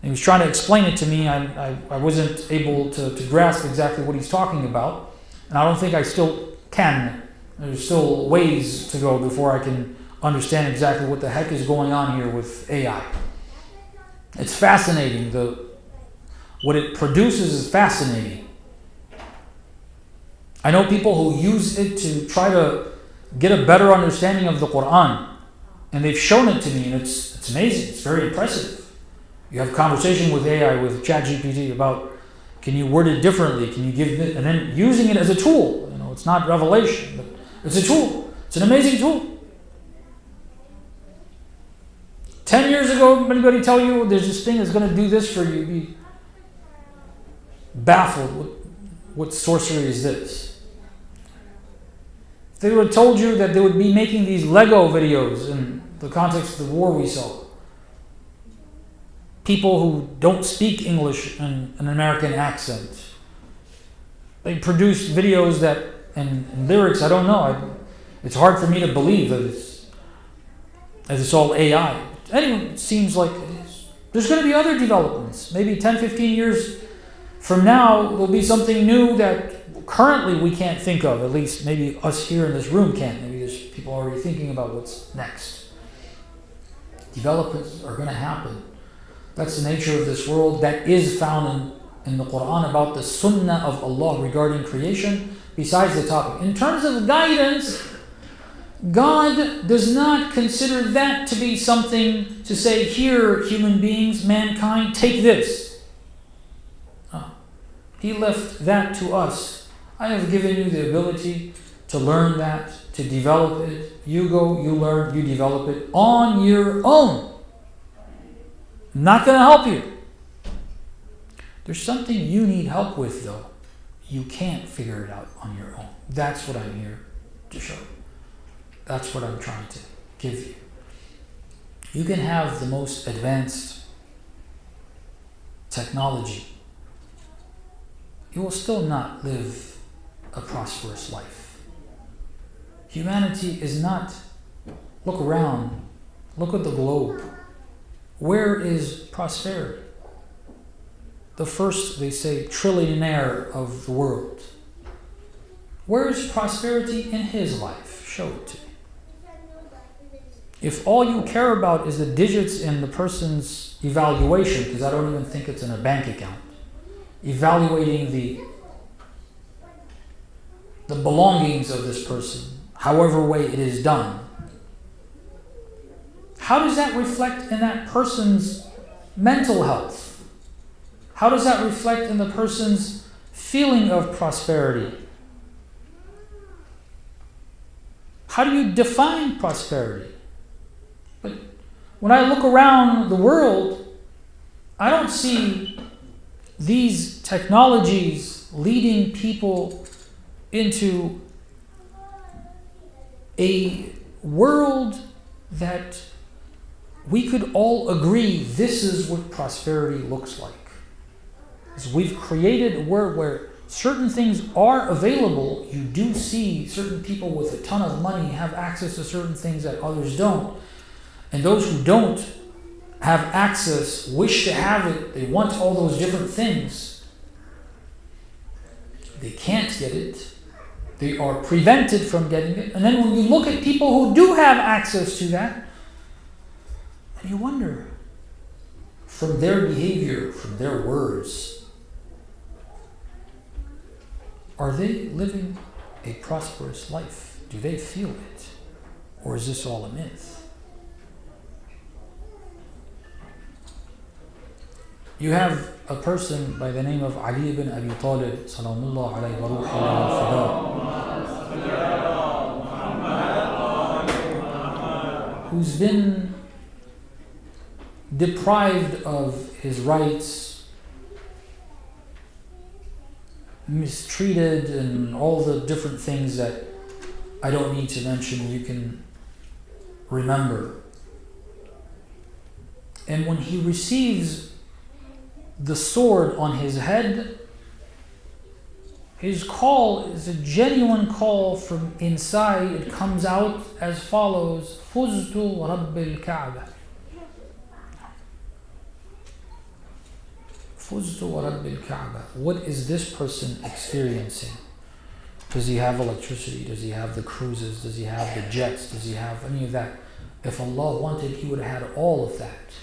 And he was trying to explain it to me. I wasn't able to grasp exactly what he's talking about. And I don't think I still can. There's still ways to go before I can understand exactly what the heck is going on here with AI. It's fascinating. What it produces is fascinating. I know people who use it to try to get a better understanding of the Quran. And they've shown it to me, and it's amazing. It's very impressive. You have conversation with AI, with ChatGPT about, can you word it differently? Can you give it, and then using it as a tool. You know, it's not revelation, but it's a tool. It's an amazing tool. 10 years ago, anybody tell you there's this thing that's going to do this for you, you'd be baffled. What sorcery is this? If they would have told you that they would be making these Lego videos in the context of the war we saw, people who don't speak English in an American accent, they produce videos that, and lyrics, I don't know, it's hard for me to believe that it's all AI. Anyway, it seems like it is. There's going to be other developments. Maybe 10, 15 years From now, there'll be something new that currently we can't think of. At least maybe us here in this room can't. Maybe there's people already thinking about what's next. Developments are going to happen. That's the nature of this world. That is found in the Quran about the sunnah of Allah regarding creation, besides the topic. In terms of guidance, God does not consider that to be something to say, here, human beings, mankind, take this. No. He left that to us. I have given you the ability to learn that, to develop it. You go, you learn, you develop it on your own. I'm not going to help you. There's something you need help with, though. You can't figure it out on your own. That's what I'm here to show. That's what I'm trying to give you. You can have the most advanced technology. You will still not live a prosperous life. Humanity is not... Look around. Look at the globe. Where is prosperity? The first, they say, trillionaire of the world. Where is prosperity in his life? Show it to me. If all you care about is the digits in the person's evaluation, because I don't even think it's in a bank account, evaluating the belongings of this person, however way it is done, how does that reflect in that person's mental health? How does that reflect in the person's feeling of prosperity? How do you define prosperity? But when I look around the world, I don't see these technologies leading people into a world that we could all agree this is what prosperity looks like. Because we've created a world where certain things are available. You do see certain people with a ton of money have access to certain things that others don't. And those who don't have access, wish to have it, they want all those different things. They can't get it. They are prevented from getting it. And then when you look at people who do have access to that, and you wonder, from their behavior, from their words, are they living a prosperous life? Do they feel it? Or is this all a myth? You have a person by the name of Ali ibn Abi Talib, salamullah alayhi wa ruhi al-fida, who's been deprived of his rights, mistreated, and all the different things that I don't need to mention, you can remember. And when he receives the sword on his head, his call is a genuine call from inside. It comes out as follows: Fuztu Rabbil Kaaba. Fuztu Rabbil Kaaba. What is this person experiencing? Does he have electricity? Does he have the cruises? Does he have the jets? Does he have any of that? If Allah wanted, He would have had all of that.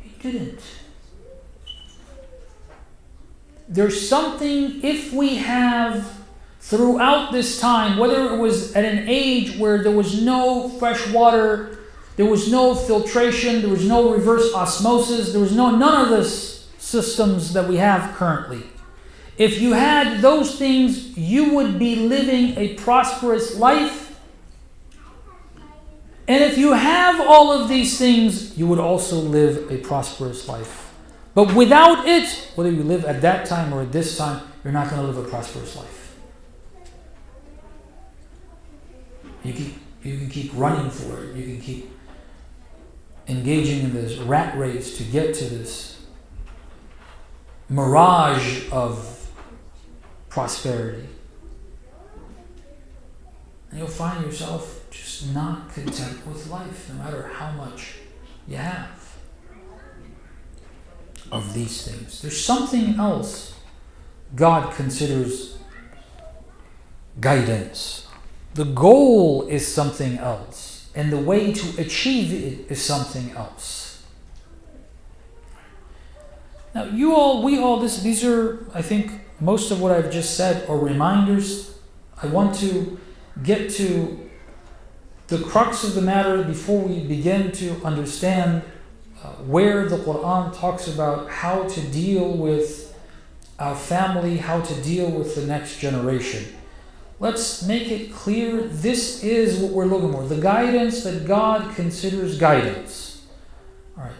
He didn't. There's something, if we have throughout this time, whether it was at an age where there was no fresh water, there was no filtration, there was no reverse osmosis, there was none of this systems that we have currently. If you had those things, you would be living a prosperous life. And if you have all of these things, you would also live a prosperous life. But without it, whether you live at that time or at this time, you're not going to live a prosperous life. You can keep running for it. You can keep engaging in this rat race to get to this mirage of prosperity. And you'll find yourself just not content with life, no matter how much you have of these things. There's something else God considers guidance. The goal is something else, and the way to achieve it is something else. Now, these are, I think, most of what I've just said are reminders. I want to get to the crux of the matter before we begin to understand where the Quran talks about how to deal with our family, how to deal with the next generation. Let's make it clear, this is what we're looking for. The guidance that God considers guidance. All right.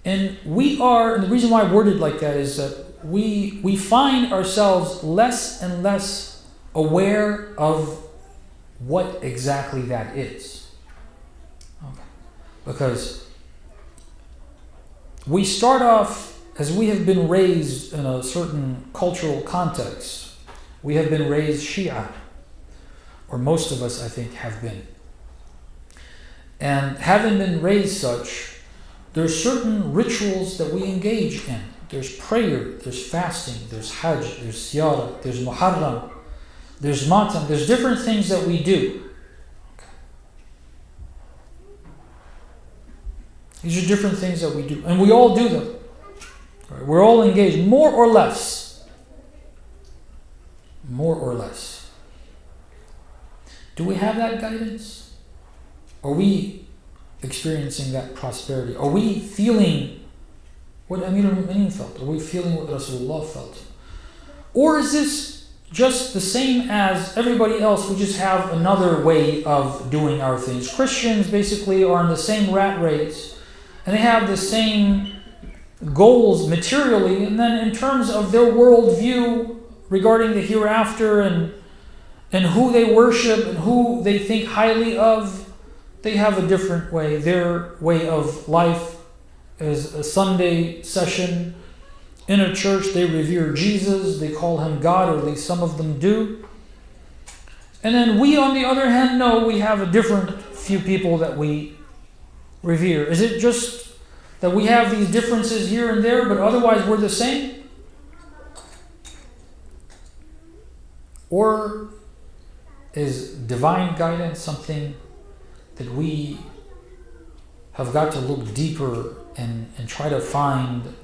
And the reason why I worded like that is that we find ourselves less and less aware of what exactly that is. Okay. Because we start off, as we have been raised in a certain cultural context. We have been raised Shia, or most of us, I think, have been. And having been raised such, there's certain rituals that we engage in. There's prayer, there's fasting, there's Hajj, there's Siyara, there's Muharram, there's Matam, there's different things that we do. Okay. These are different things that we do, and we all do them. Right? We're all engaged, more or less. More or less. Do we have that guidance? Are we experiencing that prosperity? Are we feeling what Amir al-Mu'mineen felt? Are we feeling what Rasulullah felt? Or is this just the same as everybody else? We just have another way of doing our things. Christians basically are in the same rat race, and they have the same goals materially, and then in terms of their worldview regarding the hereafter and who they worship and who they think highly of, they have a different way. Their way of life is a Sunday session in a church. They revere Jesus. They call him God, or at least some of them do. And then we, on the other hand, know we have a different few people that we revere. Is it just that we have these differences here and there, but otherwise we're the same? Or is divine guidance something that we have got to look deeper and try to find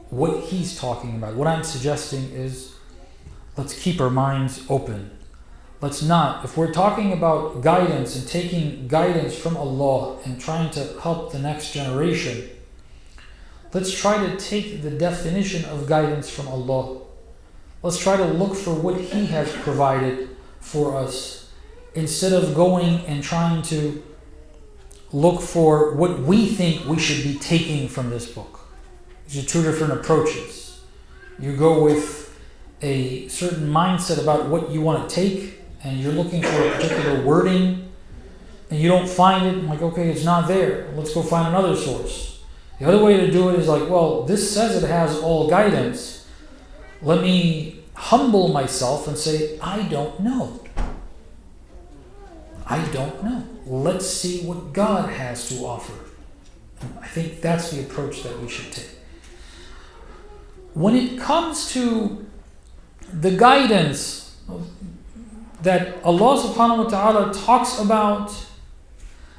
what he's talking about? What I'm suggesting is, let's keep our minds open. Let's not, if we're talking about guidance and taking guidance from Allah and trying to help the next generation, let's try to take the definition of guidance from Allah. Let's try to look for what He has provided for us, instead of going and trying to look for what we think we should be taking from this book. These are two different approaches. You go with a certain mindset about what you want to take, and you're looking for a particular wording, and you don't find it. I'm like, okay, it's not there. Let's go find another source. The other way to do it is like, well, this says it has all guidance. Let me humble myself and say, I don't know. I don't know. Let's see what God has to offer. I think that's the approach that we should take. When it comes to the guidance that Allah subhanahu wa ta'ala talks about,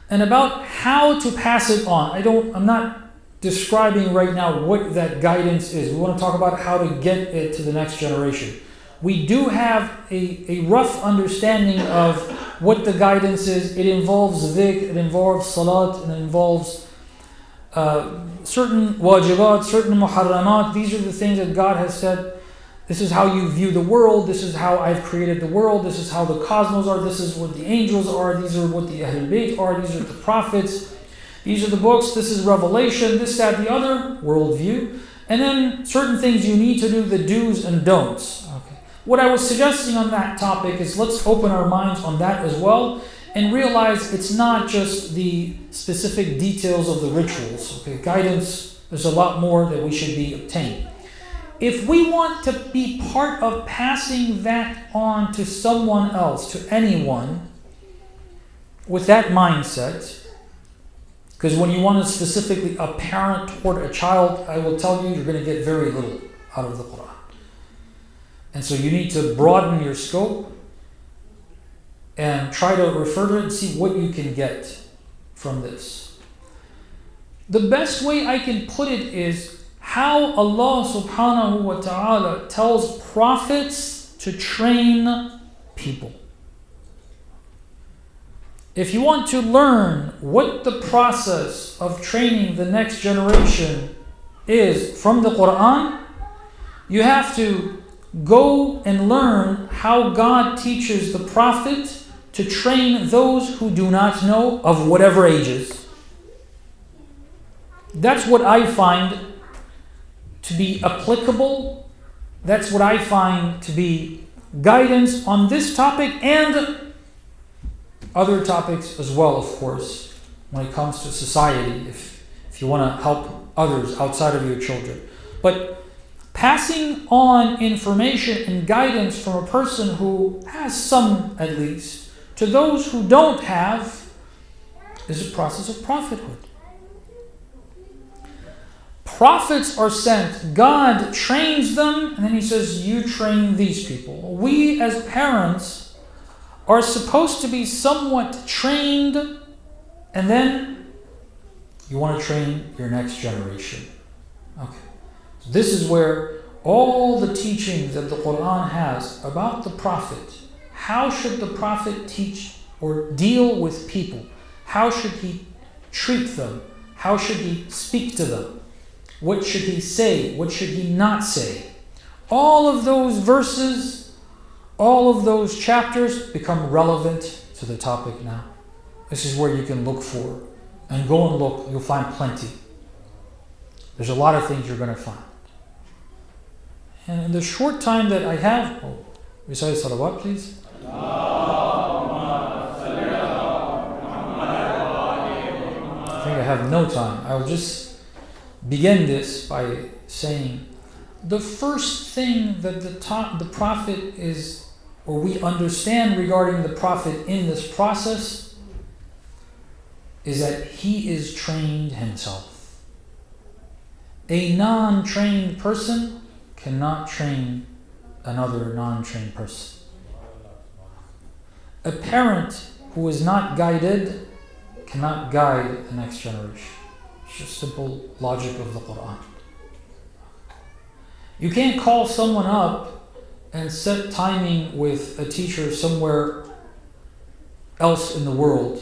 and about how to pass it on, I'm not describing right now what that guidance is. We want to talk about how to get it to the next generation. We do have a rough understanding of what the guidance is. It involves dhikr, it involves salat, it involves certain wajibat, certain muharramat. These are the things that God has said, this is how you view the world, this is how I've created the world, this is how the cosmos are, this is what the angels are, these are what the Ahlul Bayt are, these are the prophets. These are the books, this is revelation, this, that, the other, worldview. And then certain things you need to do, the do's and don'ts. Okay. What I was suggesting on that topic is, let's open our minds on that as well and realize it's not just the specific details of the rituals. Okay, guidance, there's a lot more that we should be obtaining. If we want to be part of passing that on to someone else, to anyone, with that mindset, Because when you want to specifically a parent toward a child, I will tell you, you're going to get very little out of the Quran. And so you need to broaden your scope and try to refer to it and see what you can get from this. The best way I can put it is how Allah subhanahu wa ta'ala tells prophets to train people. If you want to learn what the process of training the next generation is from the Quran, you have to go and learn how God teaches the Prophet to train those who do not know of whatever ages. That's what I find to be applicable. That's what I find to be guidance on this topic and other topics as well, of course, when it comes to society, if you want to help others outside of your children. But passing on information and guidance from a person who has some, at least, to those who don't have, is a process of prophethood. Prophets are sent. God trains them, and then He says, you train these people. We as parents are supposed to be somewhat trained, and then you want to train your next generation. Okay. So this is where all the teachings that the Quran has about the Prophet, how should the Prophet teach or deal with people? How should he treat them? How should he speak to them? What should he say? What should he not say? All of those verses, all of those chapters become relevant to the topic now. This is where you can look for. And go and look, you'll find plenty. There's a lot of things you're going to find. And in the short time that I have, recite salawat please. I think I have no time. I'll just begin this by saying the first thing that the Prophet is, or we understand regarding the Prophet in this process, is that he is trained himself. A non-trained person cannot train another non-trained person. A parent who is not guided cannot guide the next generation. It's just simple logic of the Quran. You can't call someone up and set timing with a teacher somewhere else in the world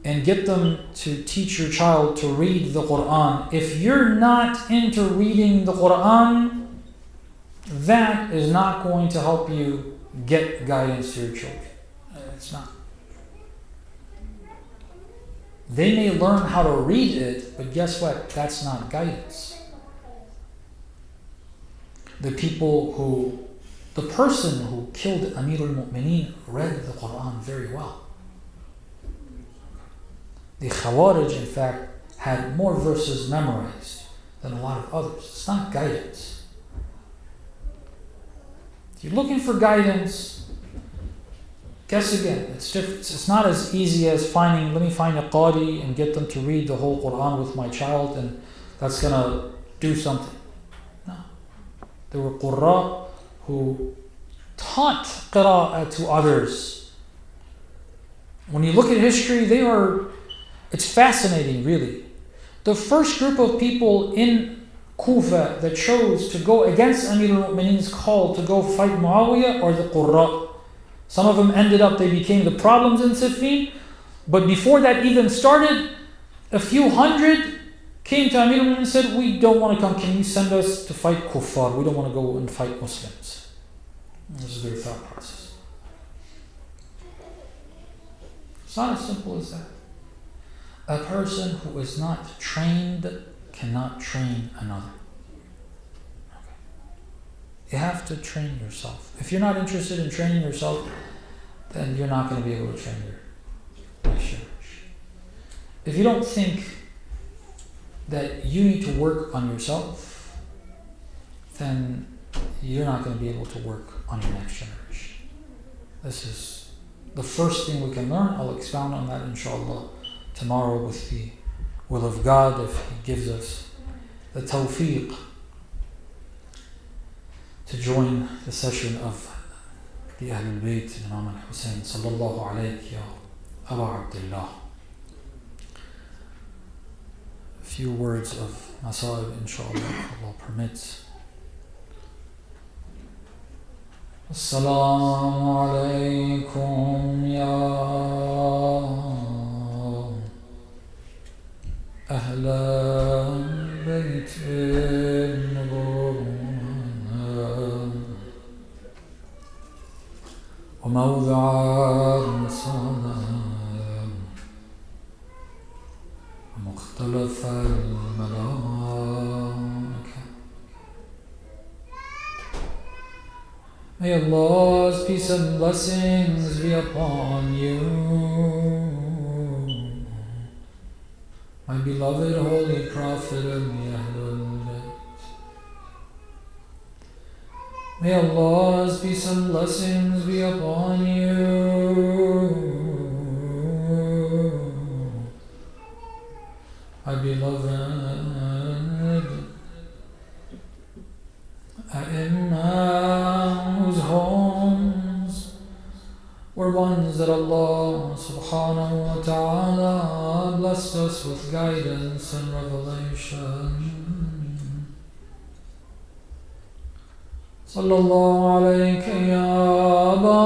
and get them to teach your child to read the Quran. If you're not into reading the Quran, that is not going to help you get guidance to your children. It's not. They may learn how to read it, but guess what? That's not guidance. The person who killed Amir al-Mu'mineen read the Quran very well. The Khawarij, in fact, had more verses memorized than a lot of others. It's not guidance. If you're looking for guidance, guess again, it's different. It's not as easy as let me find a qari and get them to read the whole Quran with my child and that's going to do something. No. There were qurra who taught qira'ah to others. When you look at history, it's fascinating, really. The first group of people in Kufa that chose to go against Amir al-Mu'mineen's call to go fight Muawiyah are the Qurra. Some of them they became the problems in Siffin. But before that even started, a few hundred came to Amir al-Mu'mineen and said, we don't want to come, can you send us to fight kuffar? We don't want to go and fight Muslims. This is their thought process. It's not as simple as that. A person who is not trained cannot train another. Okay. You have to train yourself. If you're not interested in training yourself, then you're not going to be able to train your next generation. If you don't think that you need to work on yourself, then you're not going to be able to work on your next generation. This is the first thing we can learn. I'll expound on that inshallah tomorrow with the will of God, if He gives us the tawfiq to join the session of the Ahlul Bayt, Imam al-Hussein, sallallahu alayhi ya Aba Abdullah. A few words of Masa'ib, inshallah, if Allah permits. Assalamu alaykum ya Ahla Bayt al-Nubuwwah وموضع الرسالة ومختلف الملائكة. May Allah's peace and blessings be upon you, my beloved Holy Prophet of the Ahlul Bayt. May Allah's peace and blessings be upon you, my beloved A'imma, whose homes were ones that Allah subhanahu wa ta'ala blessed us with guidance and revelation. Sallallahu alayka ya Aba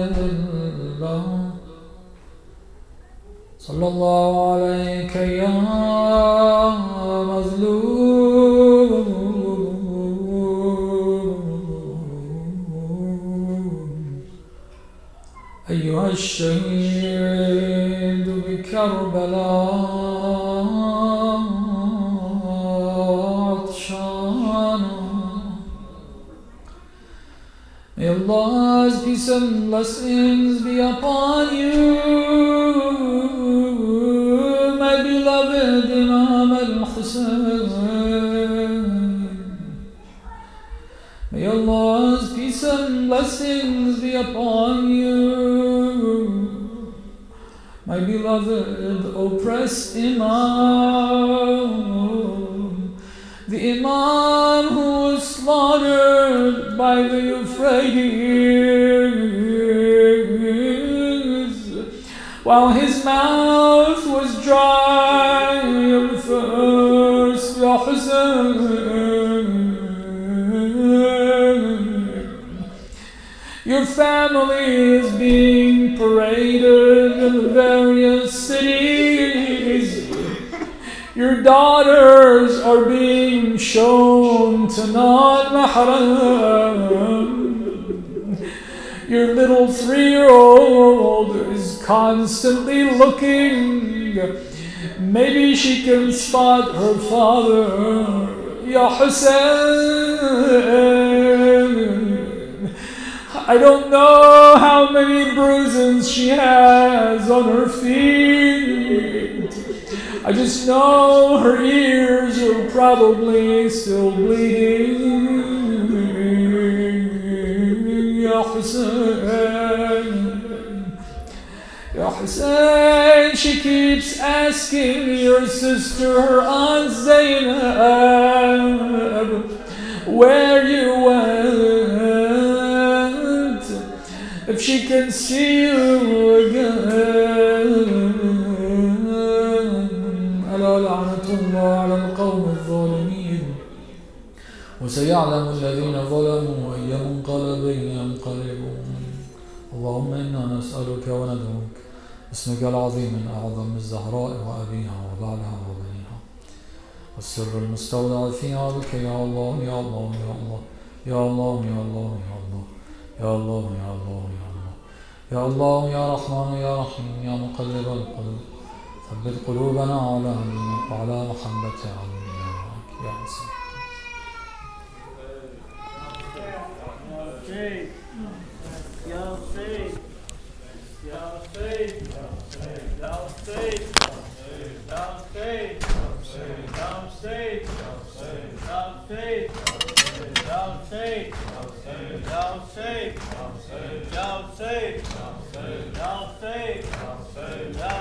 Abdullah, Sallallahu alayka ya Mazlum, أيها الشهيد بكربلاء عطشانا. May Allah's peace and blessings be upon you, my beloved Imam al-Hussein. May Allah's peace and blessings be upon you, my beloved oppressed Imam, the Imam who was slaughtered by the Euphrates, while his mouth was dry of thirst. Ya Hussein, your family is being paraded in the various cities. Your daughters are being shown to non-mahram. Your little 3-year-old is constantly looking. Maybe she can spot her father. Ya Hussein, I don't know how many bruises she has on her feet. I just know her ears are probably still bleeding. Ya Hussein, Ya Hussein, she keeps asking your sister, her Aunt Zainab, where you went, if she can see you again. ألا لعنة الله على القوم الظالمين وسيعلم الذين ظلموا أي منقلب ينقلبون. اللهم إنا نسألك وندعوك اسمك العظيم الأعظم الزهراء وأبيها وبعلها وبنيها والسر المستودع فيها بك يا الله يا الله يا الله يا الله يا الله يا الله يا الله يا الله يا الله يا رحمن يا رحيم يا مقلب القلوب ثبت قلوبنا على دينك وعلى محبة أوليائك يا حسين. Ya Sayyid, Ya Sayyid, Ya Sayyid, Ya Sayyid, Ya Sayyid, Ya Sayyid, Ya Sayyid, Ya Sayyid, Ya Sayyid, Ya Sayyid, Ya Sayyid, Ya Sayyid, Ya Sayyid, Ya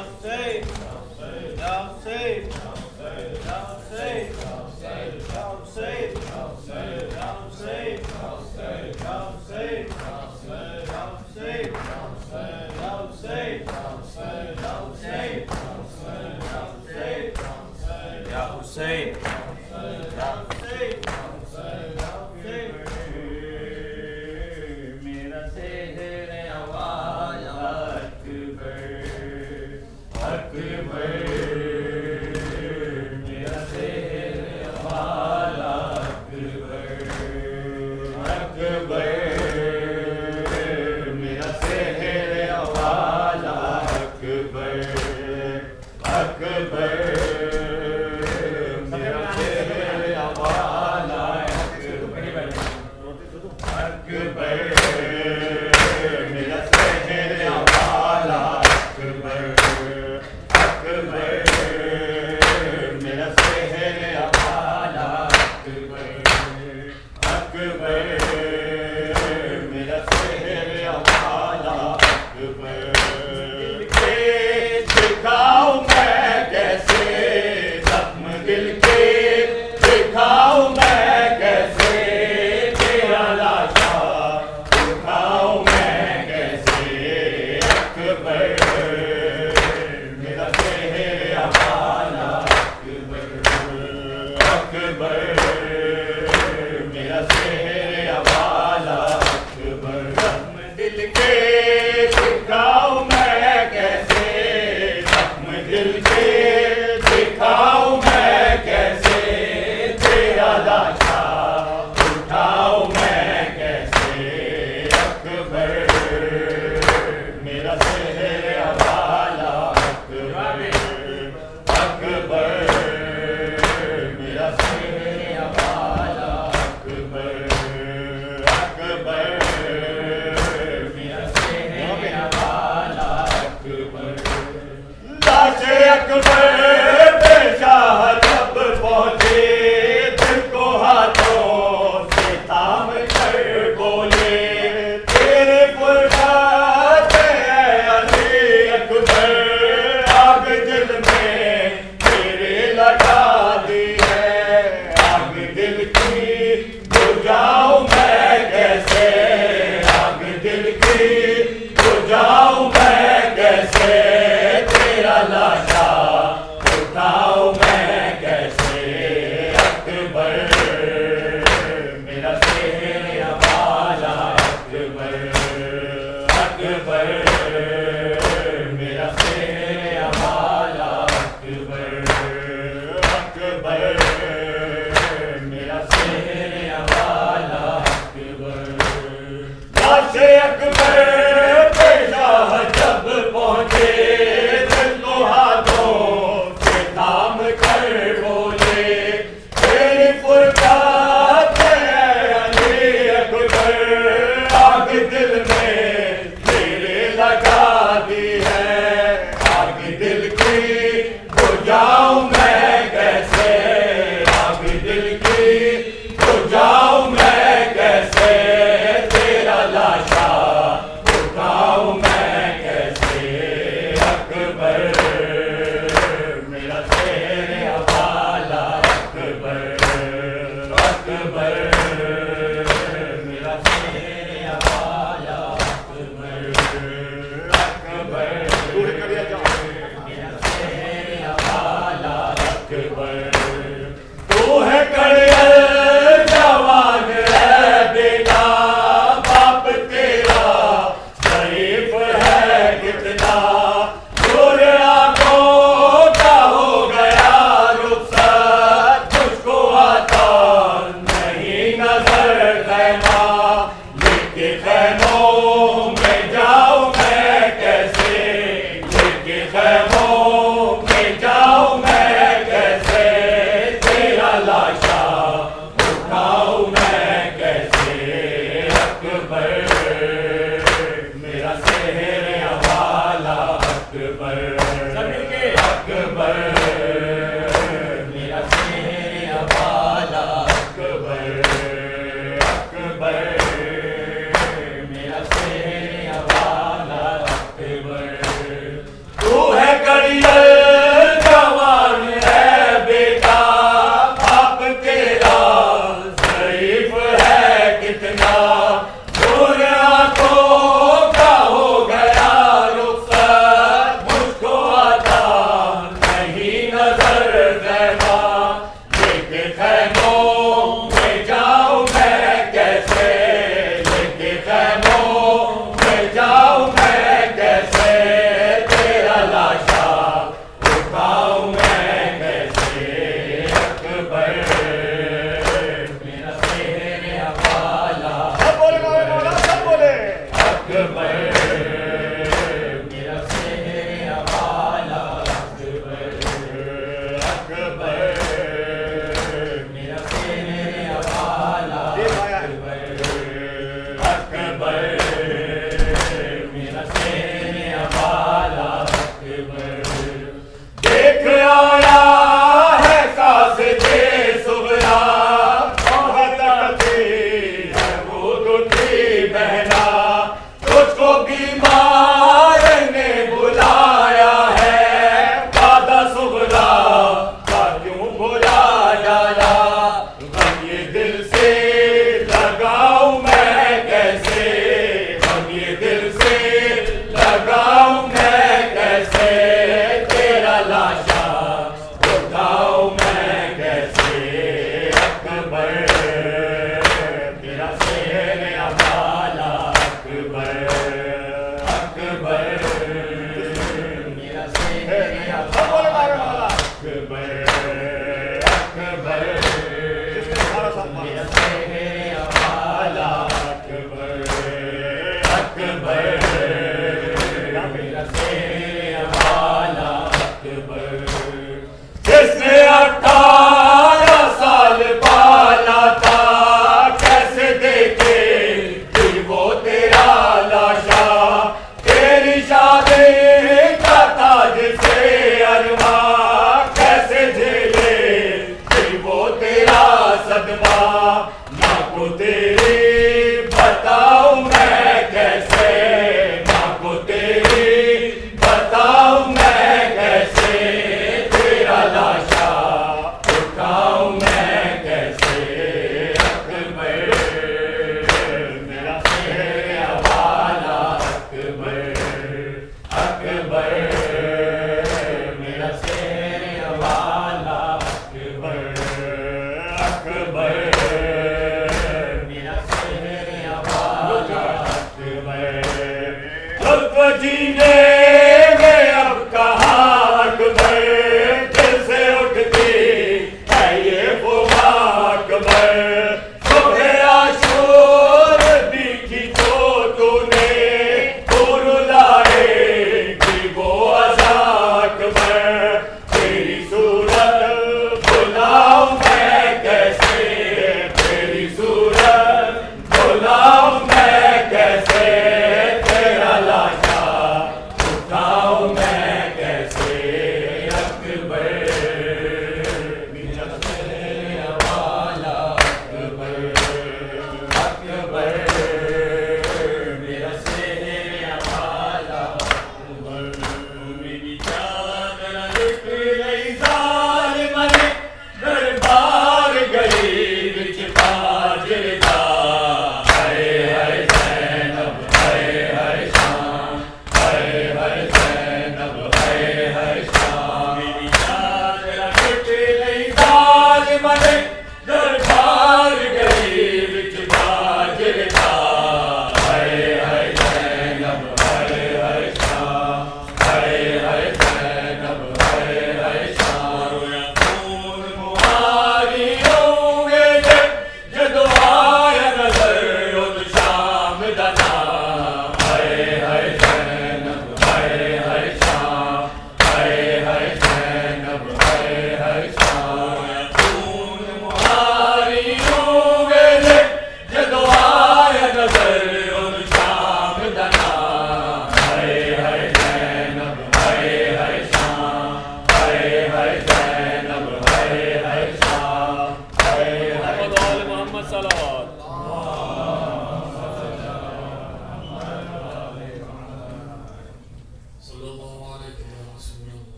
والا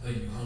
أيها